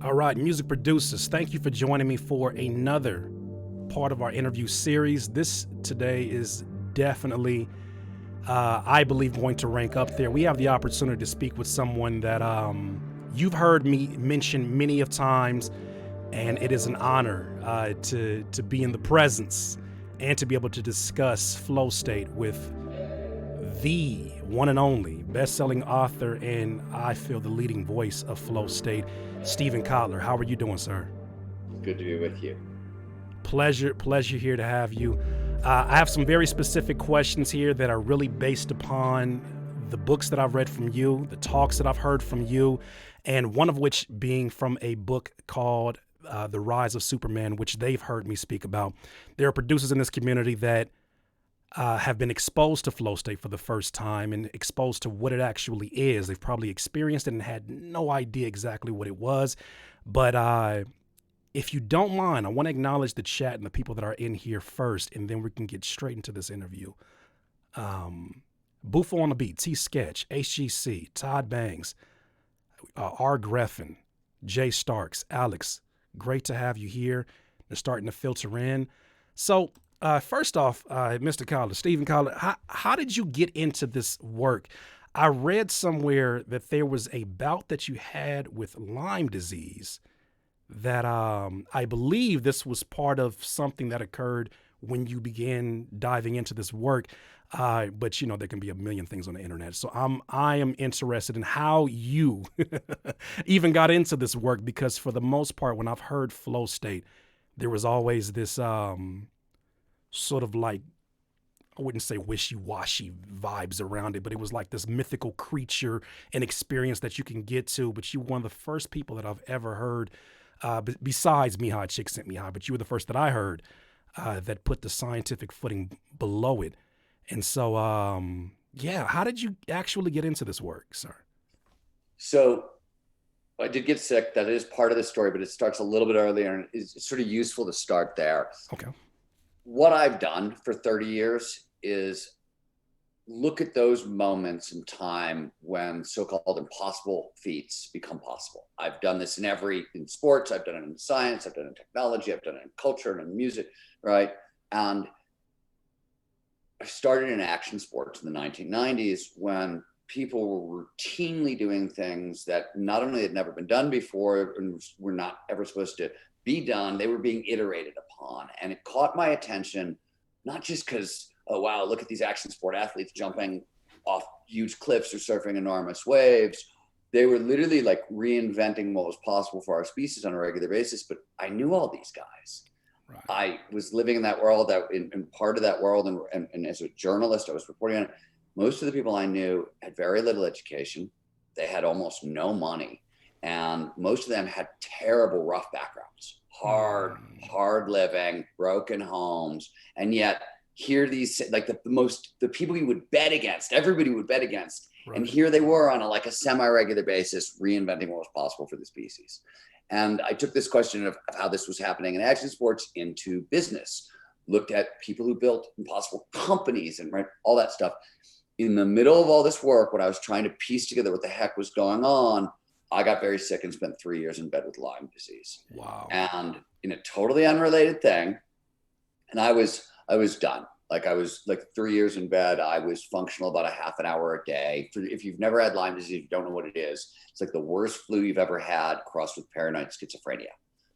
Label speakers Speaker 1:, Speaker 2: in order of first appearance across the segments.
Speaker 1: All right, music producers, thank you for joining me for another part of our interview series. This today is definitely, I believe, going to rank up there. We have the opportunity to speak with someone that you've heard me mention many of times, and it is an honor to be in the presence and to be able to discuss flow state with the one and only best-selling author and I feel the leading voice of flow state, Stephen Kotler. How are you doing, sir?
Speaker 2: Good to be with you.
Speaker 1: Pleasure here to have you. I have some very specific questions here that are really based upon the books that I've read from you, the talks that I've heard from you, and one of which being from a book called The Rise of Superman, which they've heard me speak about. There are producers in this community that have been exposed to flow state for the first time and exposed to what it actually is. They've probably experienced it and had no idea exactly what it was. But if you don't mind, I want to acknowledge the chat and the people that are in here first, and then we can get straight into this interview. Bufo on the Beat, T Sketch, HGC, Todd Bangs, R. Greffin, Jay Starks, Alex, great to have you here. They're starting to filter in. So, first off, Mr. Kotler, Stephen Kotler, how did you get into this work? I read somewhere that there was a bout that you had with Lyme disease that I believe this was part of something that occurred when you began diving into this work. But you know, there can be a million things on the internet. So I am interested in how you even got into this work, because for the most part, when I've heard flow state, there was always this sort of like, I wouldn't say wishy-washy vibes around it, but it was like this mythical creature and experience that you can get to. But you were one of the first people that I've ever heard, besides Mihai Csikszentmihalyi, but you were the first that I heard that put the scientific footing below it. And so, yeah, how did you actually get into this work, sir?
Speaker 2: So I did get sick. That is part of the story, but it starts a little bit earlier, and it's sort of useful to start there.
Speaker 1: Okay.
Speaker 2: What I've done for 30 years is look at those moments in time when so-called impossible feats become possible. I've done this in sports, I've done it in science, I've done it in technology, I've done it in culture and in music, right? And I started in action sports in the 1990s when people were routinely doing things that not only had never been done before and were not ever supposed to be done, they were being iterated upon. And it caught my attention, not just because, oh, wow, look at these action sport athletes jumping off huge cliffs or surfing enormous waves. They were literally like reinventing what was possible for our species on a regular basis. But I knew all these guys. Right. I was living in that world, in part of that world. And as a journalist, I was reporting on it. Most of the people I knew had very little education. They had almost no money. And most of them had terrible, rough backgrounds, hard living, broken homes. And yet here these, like the people you would bet against, everybody would bet against. Right. And here they were on a semi-regular basis, reinventing what was possible for the species. And I took this question of how this was happening in action sports into business, looked at people who built impossible companies and right, all that stuff. In the middle of all this work, when I was trying to piece together what the heck was going on, I got very sick and spent 3 years in bed with Lyme disease.
Speaker 1: Wow.
Speaker 2: And in a totally unrelated thing, and I was done. Like I was like 3 years in bed. I was functional about a half an hour a day. If you've never had Lyme disease, you don't know what it is. It's like the worst flu you've ever had crossed with paranoid schizophrenia.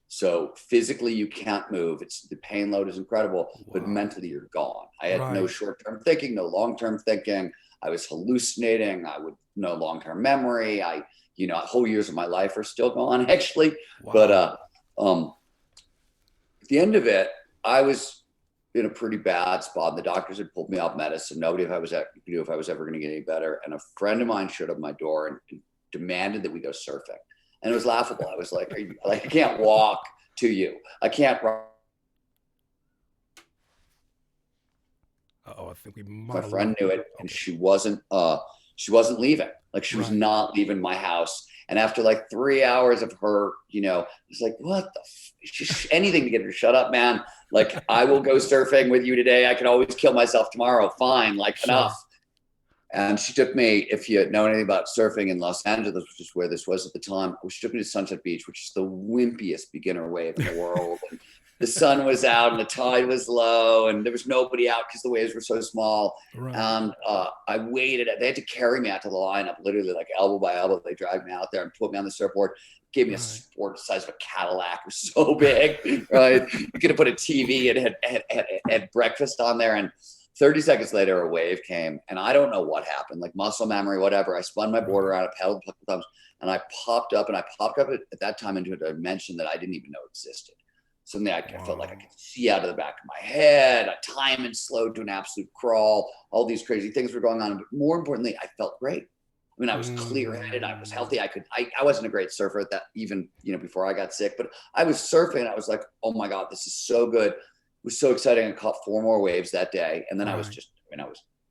Speaker 2: So physically you can't move. The pain load is incredible, but mentally you're gone. I had no short-term thinking, no long-term thinking. I was hallucinating. I would no long-term memory. Whole years of my life are still gone actually. Wow. But at the end of it, I was in a pretty bad spot. The doctors had pulled me off medicine. Nobody knew if I was ever going to get any better. And a friend of mine showed up at my door and demanded that we go surfing. And it was laughable. I was like, I can't walk to you. I can't run.
Speaker 1: I think we might.
Speaker 2: My friend knew it, and she wasn't leaving. Like she was not leaving my house. And after like 3 hours of her, it's like, what the anything to get her to shut up, man. Like, I will go surfing with you today. I can always kill myself tomorrow. Fine, like enough. And she took me, if you know anything about surfing in Los Angeles, which is where this was at the time, she took me to Sunset Beach, which is the wimpiest beginner wave in the world. And the sun was out and the tide was low and there was nobody out because the waves were so small.
Speaker 1: Right.
Speaker 2: And I waited. They had to carry me out to the lineup, literally like elbow by elbow. They dragged me out there and put me on the surfboard, gave me a sport size of a Cadillac. It was so big, right? You could have put a TV and had breakfast on there. And 30 seconds later, a wave came, and I don't know what happened, like muscle memory, whatever. I spun my board around, I paddled a couple times, and I popped up at that time into a dimension that I didn't even know existed. Something I felt like I could see out of the back of my head. Time had slowed to an absolute crawl. All these crazy things were going on. But more importantly, I felt great. I mean, I was clear-headed. I was healthy. I wasn't a great surfer at that, even, before I got sick, but I was surfing. I was like, oh my God, this is so good. It was so exciting. I caught 4 more waves that day. And then I was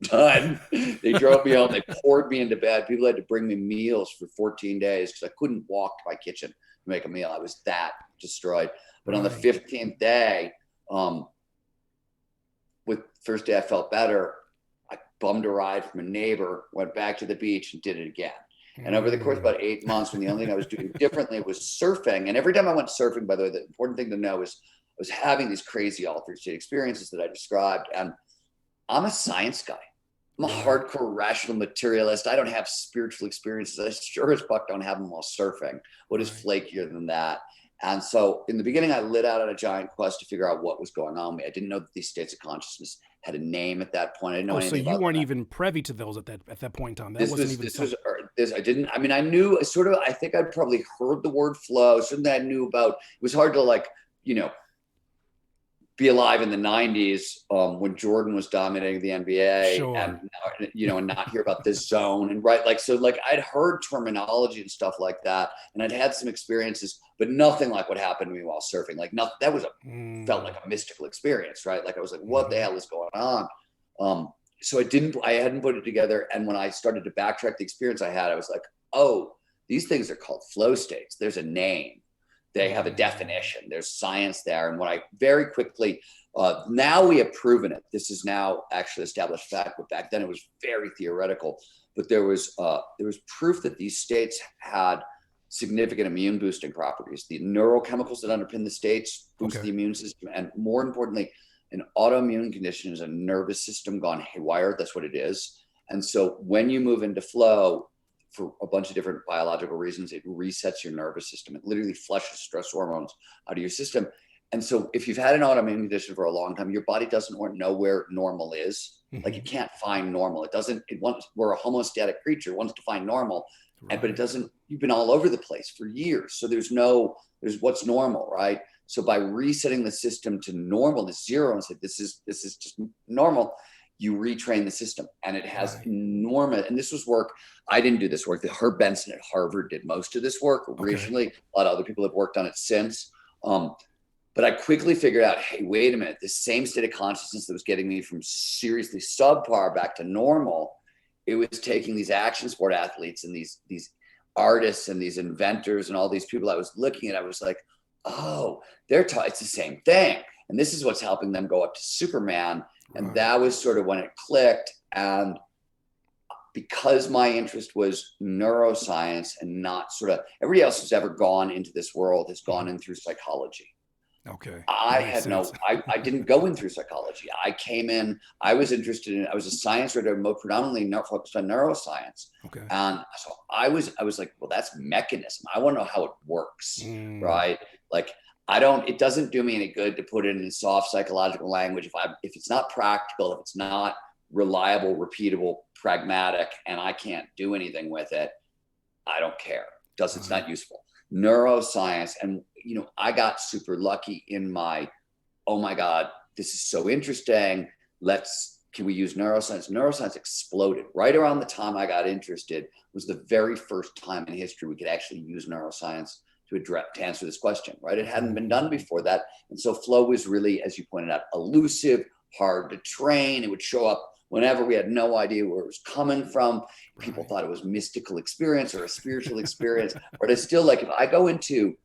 Speaker 2: done. They drove me home. They poured me into bed. People had to bring me meals for 14 days because I couldn't walk to my kitchen to make a meal. I was that destroyed. But on the 15th day, with first day I felt better, I bummed a ride from a neighbor, went back to the beach and did it again. And over the course of about 8 months, when the only thing I was doing differently was surfing. And every time I went surfing, by the way, the important thing to know is I was having these crazy altered state experiences that I described. And I'm a science guy. I'm a hardcore rational materialist. I don't have spiritual experiences. I sure as fuck don't have them while surfing. What is flakier than that? And so in the beginning, I lit out on a giant quest to figure out what was going on with me. I didn't know that these states of consciousness had a name at that point. I didn't know anything about
Speaker 1: so you weren't
Speaker 2: that.
Speaker 1: even privy to those at that point in time.
Speaker 2: I think I'd probably heard the word flow, something I knew about. It was hard to be alive in the 90s when Jordan was dominating the NBA and not hear about this zone and I'd heard terminology and stuff like that. And I'd had some experiences, but nothing like what happened to me while surfing. Felt like a mystical experience, right? Like I was like, what the hell is going on? So I hadn't put it together. And when I started to backtrack the experience I had, I was like, oh, these things are called flow states. There's a name. They have a definition. There's science there. And what I very quickly, now we have proven it. This is now actually established fact, but back then it was very theoretical. But there was proof that these states had significant immune boosting properties. The neurochemicals that underpin the states boost the immune system. And more importantly, an autoimmune condition is a nervous system gone haywire. That's what it is. And so when you move into flow, for a bunch of different biological reasons, it resets your nervous system. It literally flushes stress hormones out of your system. And so if you've had an autoimmune condition for a long time, your body doesn't know where normal is. Like it can't find normal. We're a homeostatic creature, wants to find normal, but it doesn't. You've been all over the place for years. So there's what's normal, right? So by resetting the system to normal, to zero, and say, this is just normal, you retrain the system. And it has enormous, and this was work. I didn't do this work. Herb Benson at Harvard did most of this work originally. A lot of other people have worked on it since. But I quickly figured out, hey, wait a minute, this same state of consciousness that was getting me from seriously subpar back to normal, it was taking these action sport athletes and these artists and these inventors and all these people I was looking at. I was like, oh, it's the same thing. And this is what's helping them go up to Superman. And that was sort of when it clicked. And because my interest was neuroscience and not everybody else who's ever gone into this world has gone in through psychology.
Speaker 1: Okay.
Speaker 2: I didn't go in through psychology. I came in, I was a science writer, predominantly focused on neuroscience.
Speaker 1: Okay.
Speaker 2: And so I was like, well, that's mechanism. I want to know how it works, right? Like, it doesn't do me any good to put it in soft psychological language. If it's not practical, if it's not reliable, repeatable, pragmatic, and I can't do anything with it, I don't care. It's not useful. Neuroscience. And, I got super lucky in my, oh my God, this is so interesting. Can we use neuroscience? Neuroscience exploded right around the time I got interested. Was the very first time in history we could actually use neuroscience to answer this question, right? It hadn't been done before that. And so flow was really, as you pointed out, elusive, hard to train. It would show up whenever. We had no idea where it was coming from. People thought it was mystical experience or a spiritual experience. But it's still like, if I go into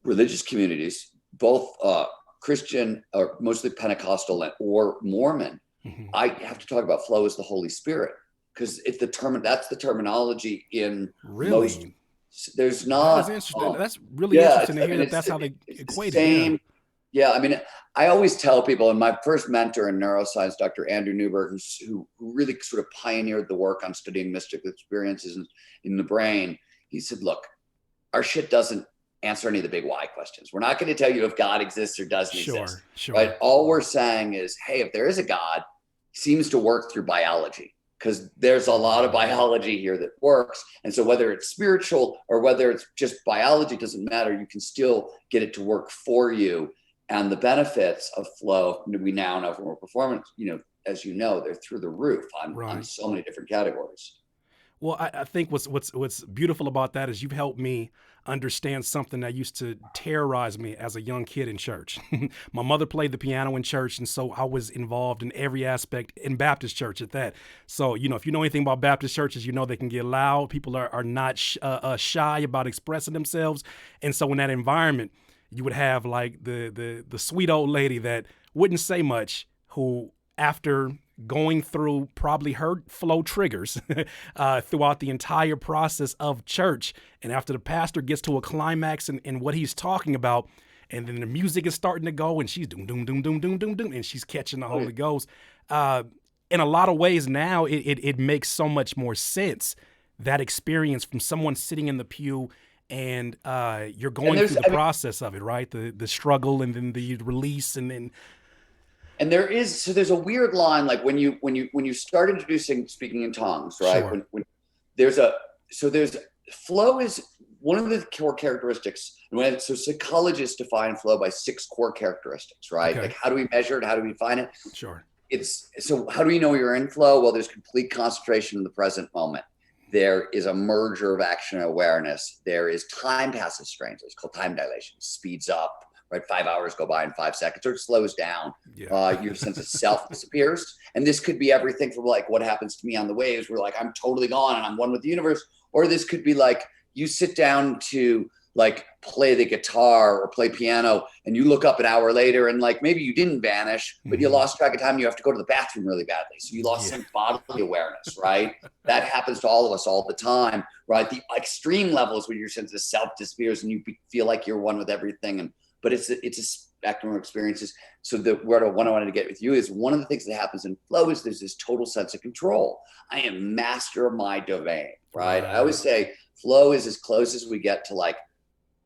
Speaker 2: religious communities, both Christian or mostly Pentecostal or Mormon,
Speaker 1: Mhm.
Speaker 2: I have to talk about flow as the Holy Spirit, because it's that's the terminology in most.
Speaker 1: Really?
Speaker 2: There's
Speaker 1: That is
Speaker 2: not.
Speaker 1: interesting. That's really
Speaker 2: Yeah,
Speaker 1: interesting to
Speaker 2: I
Speaker 1: hear
Speaker 2: mean,
Speaker 1: that that's how they
Speaker 2: it's the
Speaker 1: equate it. Yeah.
Speaker 2: same. Yeah, I mean, I always tell people, and my first mentor in neuroscience, Dr. Andrew Newberg, who really sort of pioneered the work on studying mystical experiences in the brain, he said, look, our shit doesn't answer any of the big why questions. We're not going to tell you if God exists or doesn't exist,
Speaker 1: Sure. Sure.
Speaker 2: right? All we're saying is, hey, if there is a God, he seems to work through biology, because there's a lot of biology here that works. And so whether it's spiritual or whether it's just biology, doesn't matter. You can still get it to work for you. And the benefits of flow, we now know from our performance, as you know, they're through the roof on
Speaker 1: Right.
Speaker 2: so many different categories.
Speaker 1: Well, I think what's beautiful about that is you've helped me understand something that used to terrorize me as a young kid in church. My mother played the piano in church, and so I was involved in every aspect in Baptist church at that. So, if you know anything about Baptist churches, they can get loud. People are not shy about expressing themselves. And so in that environment, you would have like the sweet old lady that wouldn't say much, who after going through probably her flow triggers throughout the entire process of church. And after the pastor gets to a climax in what he's talking about, and then the music is starting to go and she's doom, doom, doom, doom, doom, doom, doom, and she's catching the Holy Ghost. In a lot of ways now, it makes so much more sense, that experience from someone sitting in the pew, and you're going through the process of it, right? The struggle, and then the release, and then
Speaker 2: and there's a weird line, like when you start introducing speaking in tongues, right?
Speaker 1: Sure.
Speaker 2: When there's flow is one of the core characteristics. So psychologists define flow by 6 core characteristics, right?
Speaker 1: Okay.
Speaker 2: Like, how do we measure it? How do we define it?
Speaker 1: Sure.
Speaker 2: So how do you know you're in flow? Well, there's complete concentration in the present moment. There is a merger of action and awareness. There is time passes strangely. It's called time dilation. Speeds up, right? 5 hours go by in 5 seconds, or it slows down.
Speaker 1: Yeah.
Speaker 2: Your sense of self disappears. And this could be everything from like what happens to me on the waves, where like I'm totally gone and I'm one with the universe. Or this could be like you sit down to like play the guitar or play piano, and you look up an hour later and like maybe you didn't vanish, but you lost track of time. You have to go to the bathroom really badly. So you lost some bodily awareness, right? That happens to all of us all the time, right? The extreme levels where your sense of self disappears and you feel like you're one with everything. But it's a spectrum of experiences. So what I wanted to get with you is, one of the things that happens in flow is there's this total sense of control. I am master of my domain, right? I always say flow is as close as we get to like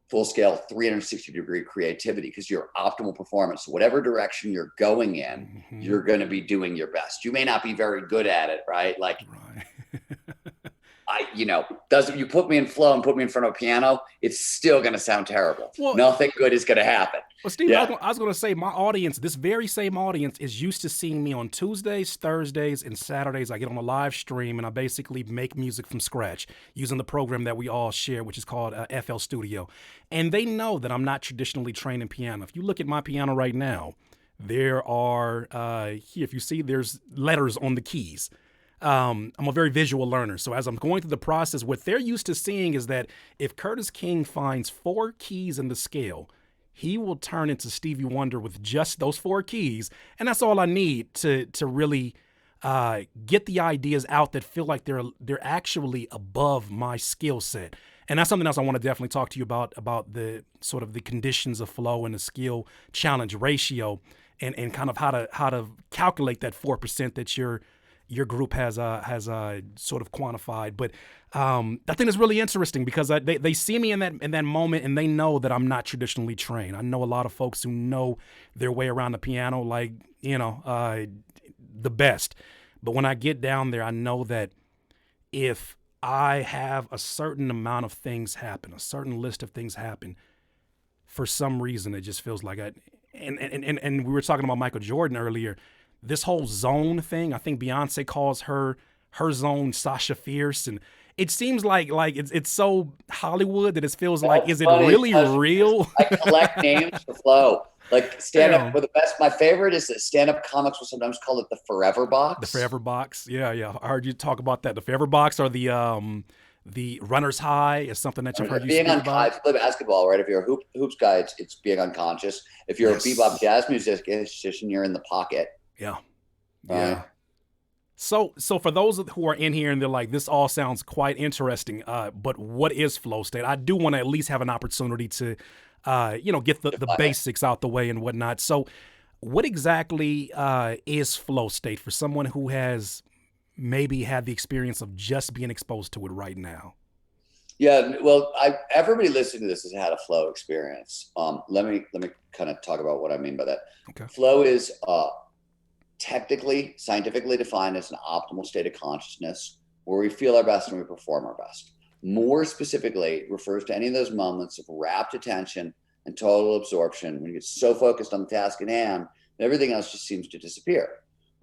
Speaker 2: full scale 360-degree creativity, because your optimal performance, whatever direction you're going in, you're going to be doing your best. You may not be very good at it, right? Like, you put me in flow and put me in front of a piano, it's still going to sound terrible. Well, nothing good is going to happen.
Speaker 1: Well, Steve, I was going to say, my audience, this very same audience, is used to seeing me on Tuesdays, Thursdays, and Saturdays. I get on a live stream and I basically make music from scratch using the program that we all share, which is called FL Studio. And they know that I'm not traditionally trained in piano. If you look at my piano right now, there are, here, if you see, there's letters on the keys. I'm a very visual learner. So as I'm going through the process, what they're used to seeing is that if Curtis King finds 4 keys in the scale, he will turn into Stevie Wonder with just those 4 keys. And that's all I need to really get the ideas out that feel like they're actually above my skill set. And that's something else I want to definitely talk to you about the sort of the conditions of flow and the skill challenge ratio, and kind of how to calculate that 4% that your group has sort of quantified. But I think it's really interesting, because they see me in that moment, and they know that I'm not traditionally trained. I know a lot of folks who know their way around the piano, like, the best. But when I get down there, I know that if I have a certain amount of things happen, a certain list of things happen, for some reason, it just feels like and we were talking about Michael Jordan earlier. This whole zone thing, I think Beyonce calls her zone Sasha Fierce, and it seems like it's so Hollywood that it feels like, is it really real?
Speaker 2: I collect names for flow. Like stand-up, my favorite is that stand-up comics will sometimes call it the Forever Box.
Speaker 1: The Forever Box, yeah. I heard you talk about that. The Forever Box, or the Runner's High is something that you've heard you speak about.
Speaker 2: If you play basketball, right? If you're a hoops guy, it's being unconscious. If you're a bebop jazz musician, you're in the pocket.
Speaker 1: Yeah.
Speaker 2: right?
Speaker 1: Yeah. So for those who are in here and they're like, this all sounds quite interesting, but what is flow state? I do want to at least have an opportunity to, get the
Speaker 2: Define it.
Speaker 1: basics out the way and whatnot. So what exactly is flow state for someone who has maybe had the experience of just being exposed to it right now?
Speaker 2: Yeah, well, everybody listening to this has had a flow experience. Let me kind of talk about what I mean by that.
Speaker 1: Okay.
Speaker 2: Flow is technically, scientifically defined as an optimal state of consciousness where we feel our best and we perform our best. More specifically, it refers to any of those moments of rapt attention and total absorption when you get so focused on the task at hand that everything else just seems to disappear.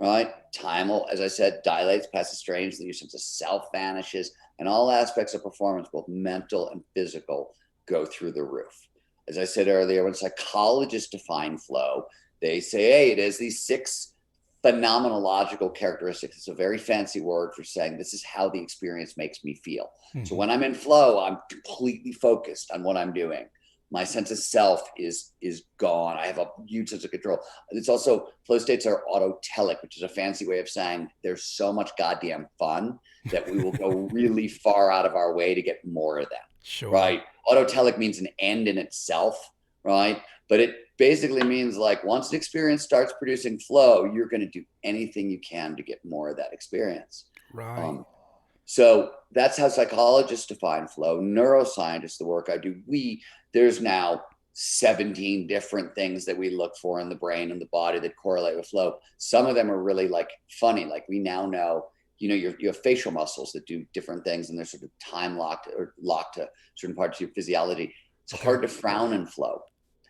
Speaker 2: Right? Time will, as I said, dilates past the strange, that your sense of self vanishes, and all aspects of performance, both mental and physical, go through the roof. As I said earlier, when psychologists define flow, they say, hey, it is these 6 phenomenological characteristics. It's a very fancy word for saying this is how the experience makes me feel. So
Speaker 1: Mm-hmm.
Speaker 2: when I'm in flow, I'm completely focused on what I'm doing. My sense of self is gone. I have a huge sense of control. It's also, flow states are autotelic, which is a fancy way of saying there's so much goddamn fun that we will go really far out of our way to get more of that.
Speaker 1: Sure.
Speaker 2: Right? Autotelic means an end in itself, right? But it basically means like once an experience starts producing flow, you're going to do anything you can to get more of that experience.
Speaker 1: Right.
Speaker 2: Um, so that's how psychologists define flow. Neuroscientists, the work I do, there's now 17 different things that we look for in the brain and the body that correlate with flow. Some of them are really like funny. Like we now know, you have facial muscles that do different things and they're sort of time locked or locked to certain parts of your physiology. It's
Speaker 1: Okay.
Speaker 2: hard to frown in flow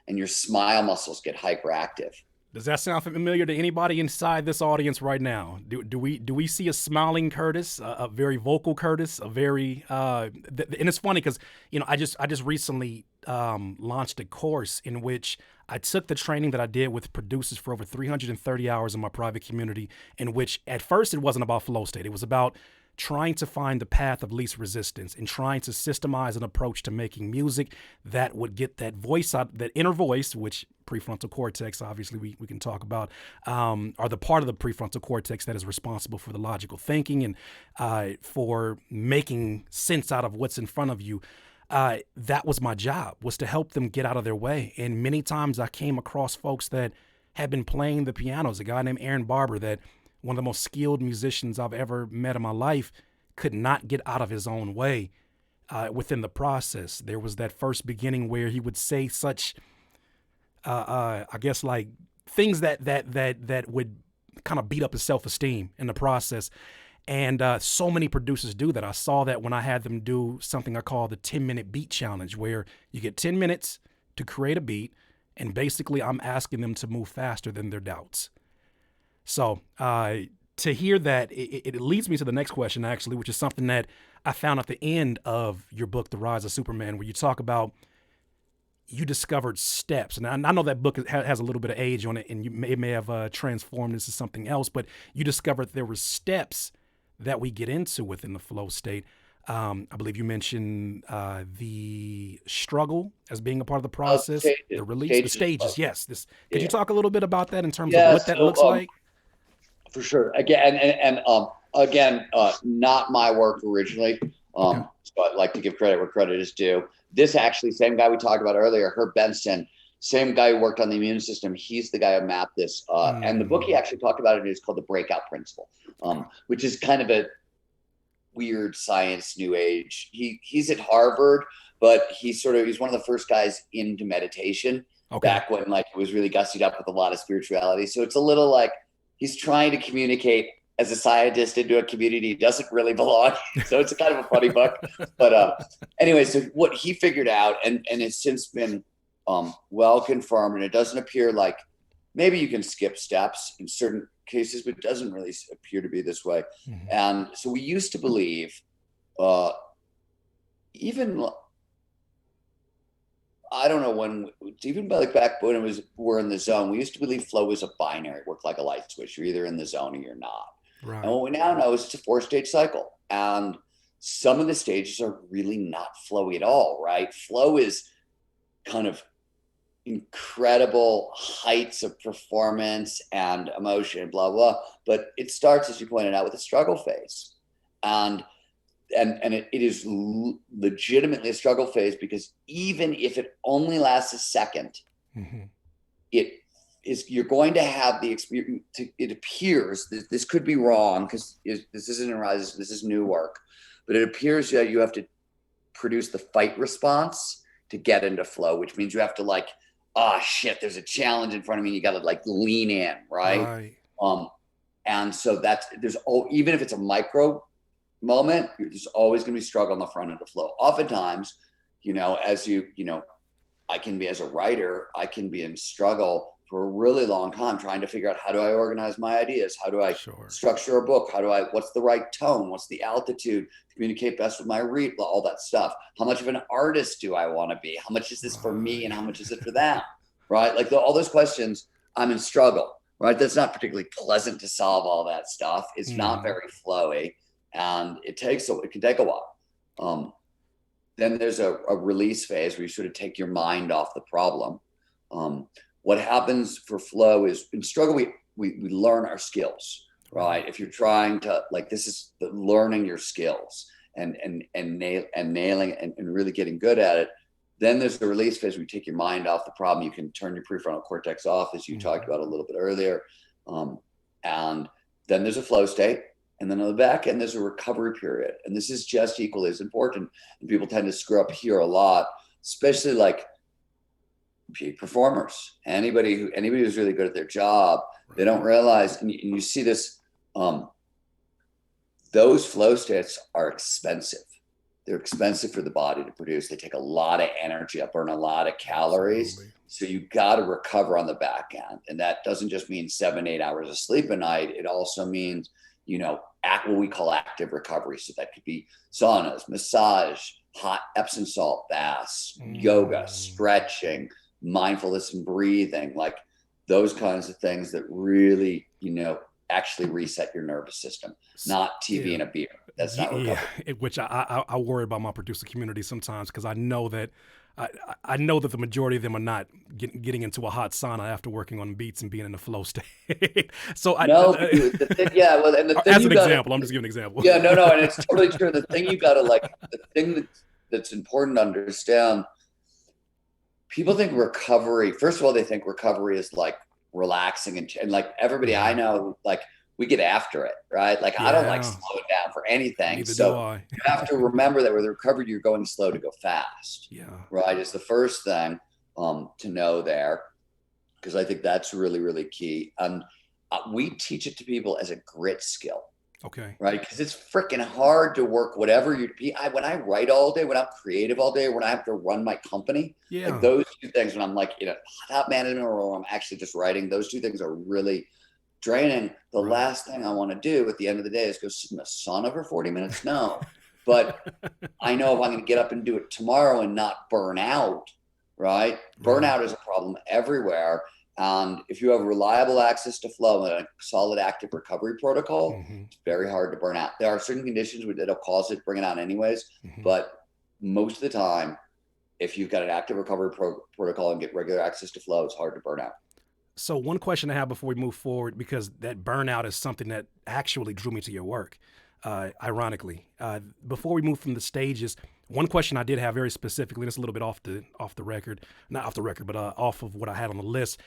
Speaker 2: and your smile muscles get hyperactive.
Speaker 1: Does that sound familiar to anybody inside this audience right now? Do we see a smiling Curtis, a very vocal Curtis, a very and it's funny because I just recently launched a course in which I took the training that I did with producers for over 330 hours in my private community, in which at first it wasn't about flow state, it was about trying to find the path of least resistance and trying to systemize an approach to making music that would get that voice out, that inner voice, which prefrontal cortex, obviously we can talk about, are the part of the prefrontal cortex that is responsible for the logical thinking and for making sense out of what's in front of you. That was my job, was to help them get out of their way. And many times I came across folks that had been playing the pianos, a guy named Aaron Barber, that one of the most skilled musicians I've ever met in my life, could not get out of his own way within the process. There was that first beginning where he would say such, I guess, like things that would kind of beat up his self-esteem in the process. And so many producers do that. I saw that when I had them do something I call the 10-minute beat challenge, where you get 10 minutes to create a beat. And basically, I'm asking them to move faster than their doubts. So to hear that, it leads me to the next question, actually, which is something that I found at the end of your book, The Rise of Superman, where you talk about you discovered steps. And I know that book has a little bit of age on it, and it may have transformed into something else, but you discovered there were steps that we get into within the flow state. I believe you mentioned the struggle as being a part of the process, the release, the stages. Yes. Could you
Speaker 2: Yeah.
Speaker 1: talk a little bit about that in terms of
Speaker 2: Yeah.
Speaker 1: what that looks like?
Speaker 2: For sure. Again, not my work originally.
Speaker 1: Okay.
Speaker 2: So I'd like to give credit where credit is due. This actually, same guy we talked about earlier, Herb Benson, same guy who worked on the immune system. He's the guy who mapped this. And the book he actually talked about it is called The Breakout Principle, which is kind of a weird science, new age. He's at Harvard, but he's one of the first guys into meditation back when like it was really gussied up with a lot of spirituality. So it's a little like he's trying to communicate as a scientist into a community he doesn't really belong. So it's a kind of a funny book. But anyway, so what he figured out, and it's since been well confirmed, and it doesn't appear like maybe you can skip steps in certain cases, but it doesn't really appear to be this way.
Speaker 1: Mm-hmm.
Speaker 2: And so we used to believe, even I don't know when, even like back when we're in the zone, we used to believe flow was a binary, worked like a light switch. You're either in the zone or you're not.
Speaker 1: Right.
Speaker 2: And what we now know is it's a 4-stage cycle. And some of the stages are really not flowy at all, right? Flow is kind of, incredible heights of performance and emotion, blah, blah. But it starts, as you pointed out, with a struggle phase. And it is legitimately a struggle phase, because even if it only lasts a second, it is, you're going to have the experience. It appears, this could be wrong because this isn't Rise, this is new work, but it appears that you have to produce the fight response to get into flow, which means you have to like, oh shit, there's a challenge in front of me. You got to like lean in, right? And so even if it's a micro moment, there's always going to be struggle on the front end of flow. Oftentimes, I can be, as a writer, I can be in struggle for a really long time trying to figure out, how do I organize my ideas? How do I structure a book? What's the right tone? What's the altitude to communicate best with my read? All that stuff. How much of an artist do I want to be? How much is this for me and how much is it for them? Right? Like all those questions, I'm in struggle, right? That's not particularly pleasant to solve all that stuff. It's not very flowy, and it can take a while. Then there's a release phase where you sort of take your mind off the problem. What happens for flow is, in struggle, we learn our skills, right? If you're trying to, like, this is learning your skills and nailing it and really getting good at it. Then there's the release phase where you take your mind off the problem. You can turn your prefrontal cortex off, as you talked about a little bit earlier. And then there's a flow state. And then on the back end, there's a recovery period. And this is just equally as important. And people tend to screw up here a lot, especially like peak performers. Anybody who's really good at their job, they don't realize, and you see this, those flow states are expensive. They're expensive for the body to produce. They take a lot of energy, burn a lot of calories. Absolutely. So you got to recover on the back end. And that doesn't just mean 7-8 hours of sleep a night. It also means, what we call active recovery. So that could be saunas, massage, hot Epsom salt baths, yoga, stretching, mindfulness and breathing, like those kinds of things that really, actually reset your nervous system, not TV and a beer. That's not recovery.
Speaker 1: Which I worry about my producer community sometimes, because I know that the majority of them are not getting into a hot sauna after working on beats and being in the flow state. So as an example, I'm just giving an example.
Speaker 2: Yeah, no, and it's totally true. The thing that's important to understand, people think recovery, first of all, they think recovery is like relaxing and like everybody I know, like we get after it, right? Like I don't like slowing down for anything.
Speaker 1: Neither
Speaker 2: so
Speaker 1: do I.
Speaker 2: You have to remember that with recovery, you're going slow to go fast.
Speaker 1: Yeah.
Speaker 2: Right. Is the first thing to know there, because I think that's really, really key. And we teach it to people as a grit skill.
Speaker 1: Okay. Right.
Speaker 2: Because it's freaking hard to work whatever you be. When I write all day, when I'm creative all day, when I have to run my company, like those two things, when I'm like top management or I'm actually just writing, those two things are really draining. The last thing I want to do at the end of the day is go sit in a sauna for 40 minutes. No, but I know if I'm going to get up and do it tomorrow and not burn out, right? Burnout is a problem everywhere. And if you have reliable access to flow and a solid active recovery protocol, it's very hard to burn out. There are certain conditions that'll cause it to bring it out anyways. But most of the time, if you've got an active recovery protocol and get regular access to flow, it's hard to burn out.
Speaker 1: So one question I have before we move forward, because that burnout is something that actually drew me to your work, ironically. Before we move from the stages, one question I did have very specifically, and it's a little bit off the record, not off the record, but off of what I had on the list.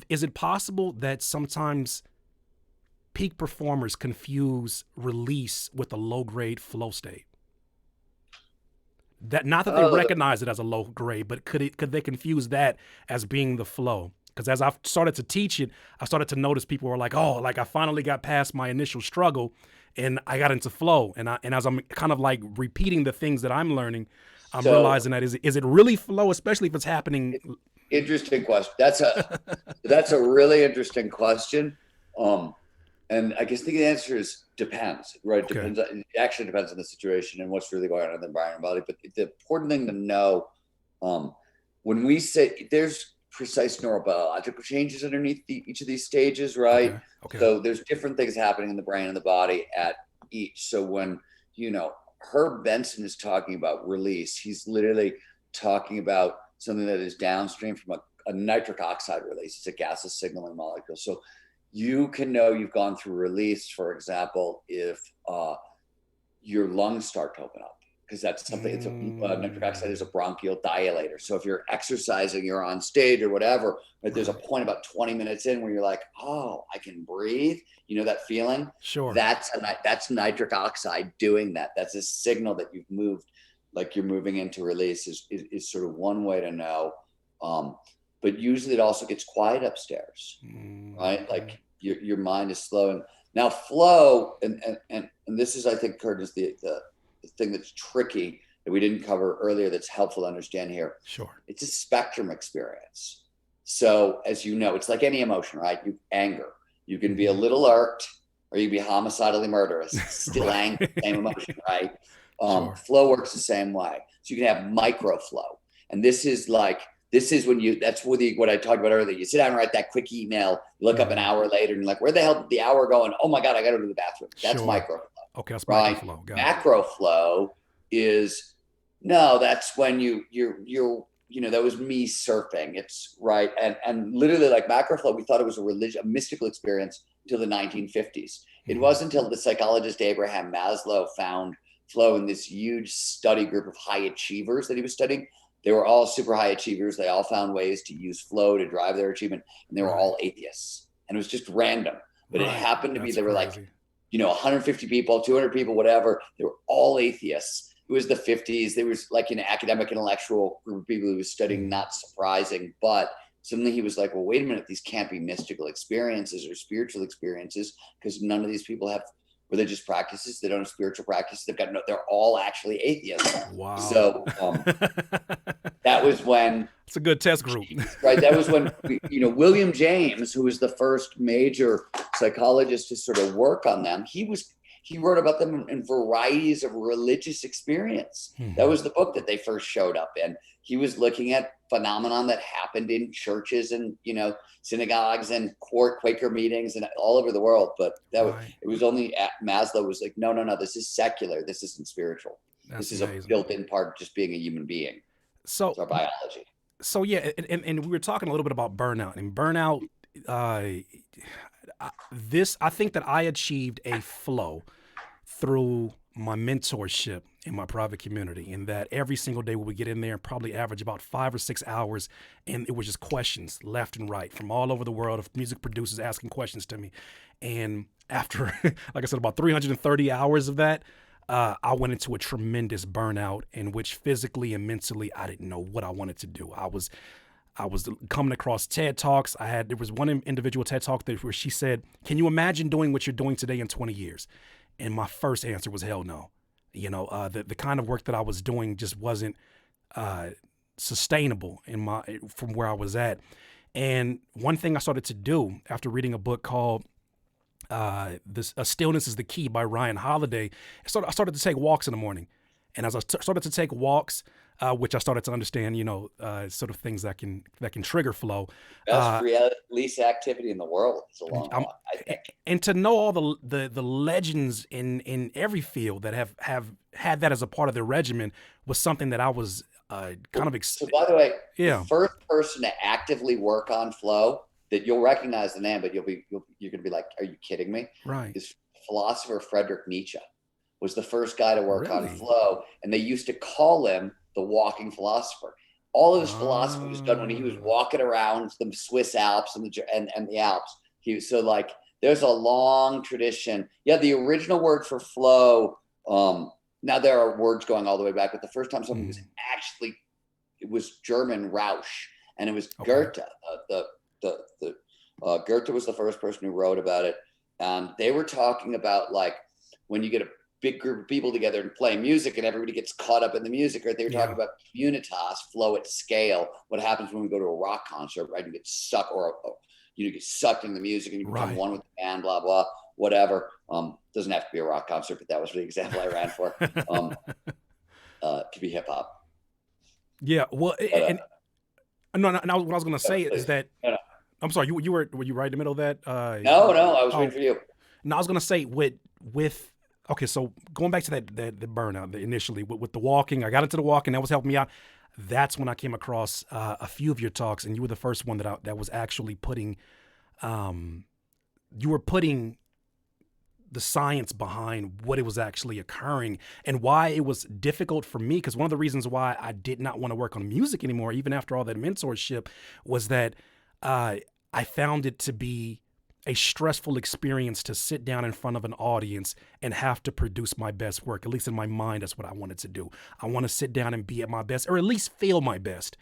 Speaker 1: Is it possible that sometimes peak performers confuse release with a low-grade flow state? Not that they recognize it as a low grade, but could they confuse that as being the flow? Because as I've started to teach it, I started to notice people were like, oh, like I finally got past my initial struggle and I got into flow. And as I'm kind of like repeating the things that I'm learning, I'm realizing that is it really flow, especially if it's happening?
Speaker 2: Interesting question. That's a really interesting question. And I guess the answer is depends, right? Okay. Depends. It actually depends on the situation and what's really going on in the brain and body. But the important thing to know, when we say there's precise neurobiological changes underneath each of these stages, right? Okay. So there's different things happening in the brain and the body at each. So when, Herb Benson is talking about release, he's literally talking about something that is downstream from a nitric oxide release. It's a gaseous signaling molecule. So you can know you've gone through release, for example, if your lungs start to open up, because that's something. It's nitric oxide is a bronchial dilator. So if you're exercising, you're on stage or whatever, but there's a point about 20 minutes in where you're like, oh, I can breathe. You know that feeling?
Speaker 1: Sure.
Speaker 2: That's nitric oxide doing that. That's a signal that you've moved, like you're moving into release. Is sort of one way to know. But usually it also gets quiet upstairs, right? Like your mind is slowing. Now flow, and this is, I think, Curtis, the thing that's tricky that we didn't cover earlier that's helpful to understand here.
Speaker 1: Sure.
Speaker 2: It's a spectrum experience. So as you know, it's like any emotion, right? Anger. You can be a little irked or you can be homicidally murderous. Still angry, same emotion, right?
Speaker 1: Sure.
Speaker 2: Flow works the same way. So you can have micro flow. And this is when that's what I talked about earlier. You sit down and write that quick email, you look up an hour later and you're like, where the hell did the hour go? And oh my God, I got to go to the bathroom. That's micro flow.
Speaker 1: Okay, that's
Speaker 2: right?
Speaker 1: micro flow.
Speaker 2: Macro flow is that's when that was me surfing. It's right. And literally like macro flow, we thought it was a mystical experience until the 1950s. It wasn't until the psychologist Abraham Maslow found flow in this huge study group of high achievers that he was studying. They were all super high achievers. They all found ways to use flow to drive their achievement. And they were all atheists. And it was just random. But it happened to be, they were like, 150 people, 200 people, whatever. They were all atheists. It was the 50s. There was like an academic intellectual group of people who was studying, not surprising. But suddenly he was like, well, wait a minute. These can't be mystical experiences or spiritual experiences because none of these people have religious practices. They don't have spiritual practices. They're all actually atheists.
Speaker 1: Wow.
Speaker 2: So that was when
Speaker 1: it's a good test group,
Speaker 2: right? That was when William James, who was the first major psychologist to sort of work on them. He wrote about them in varieties of religious experience. That was the book that they first showed up in. He was looking at phenomenon that happened in churches and synagogues and Quaker meetings and all over the world. But it was only Maslow was like, no, this is secular. This isn't spiritual. This is a built-in part of just being a human being.
Speaker 1: So
Speaker 2: it's our biology.
Speaker 1: So yeah, and we were talking a little bit about burnout. And burnout, I think that I achieved a flow through my mentorship in my private community, in that every single day we would get in there and probably average about 5 or 6 hours, and it was just questions left and right from all over the world of music producers asking questions to me. And after, like I said, about 330 hours of that, I went into a tremendous burnout in which physically and mentally I didn't know what I wanted to do. I was coming across TED Talks. There was one individual TED Talk where she said, can you imagine doing what you're doing today in 20 years? And my first answer was hell no. The kind of work that I was doing just wasn't sustainable from where I was at. And one thing I started to do after reading a book called Stillness is the Key by Ryan Holiday, I started to take walks in the morning. And as I started to take walks, which I started to understand, sort of things that can trigger flow.
Speaker 2: Best release activity in the world. It's a long walk, I think.
Speaker 1: And to know all the legends in every field that have had that as a part of their regimen was something that I was kind of.
Speaker 2: So by the way, the first person to actively work on flow that you'll recognize the name, but you're going to be like, are you kidding me?
Speaker 1: Right.
Speaker 2: Is philosopher Friedrich Nietzsche was the first guy to work on flow, and they used to call him the walking philosopher. All of his philosophy was done when he was walking around the Swiss Alps and the Alps. There's a long tradition. Yeah, the original word for flow. Now there are words going all the way back, but the first time something was actually, it was German Rausch, and it was Goethe. Goethe was the first person who wrote about it. They were talking about like when you get a big group of people together and play music and everybody gets caught up in the music, right? They were talking about communitas, flow at scale. What happens when we go to a rock concert, right? You get sucked get sucked in the music and you become one with the band, blah, blah, whatever. Doesn't have to be a rock concert, but that was the example I ran for. To be hip hop.
Speaker 1: Yeah. Well, what I was going to say is that, I'm sorry, were you right in the middle of that?
Speaker 2: No, I was waiting for you.
Speaker 1: No, I was going to say with Okay, so going back to that the burnout initially with the walking, I got into the walking, that was helping me out. That's when I came across a few of your talks, and you were the first one that was actually putting, you were putting the science behind what it was actually occurring and why it was difficult for me. Because one of the reasons why I did not want to work on music anymore, even after all that mentorship, was that I found it to be a stressful experience to sit down in front of an audience and have to produce my best work. At least in my mind, that's what I wanted to do. I want to sit down and be at my best, or at least feel my best.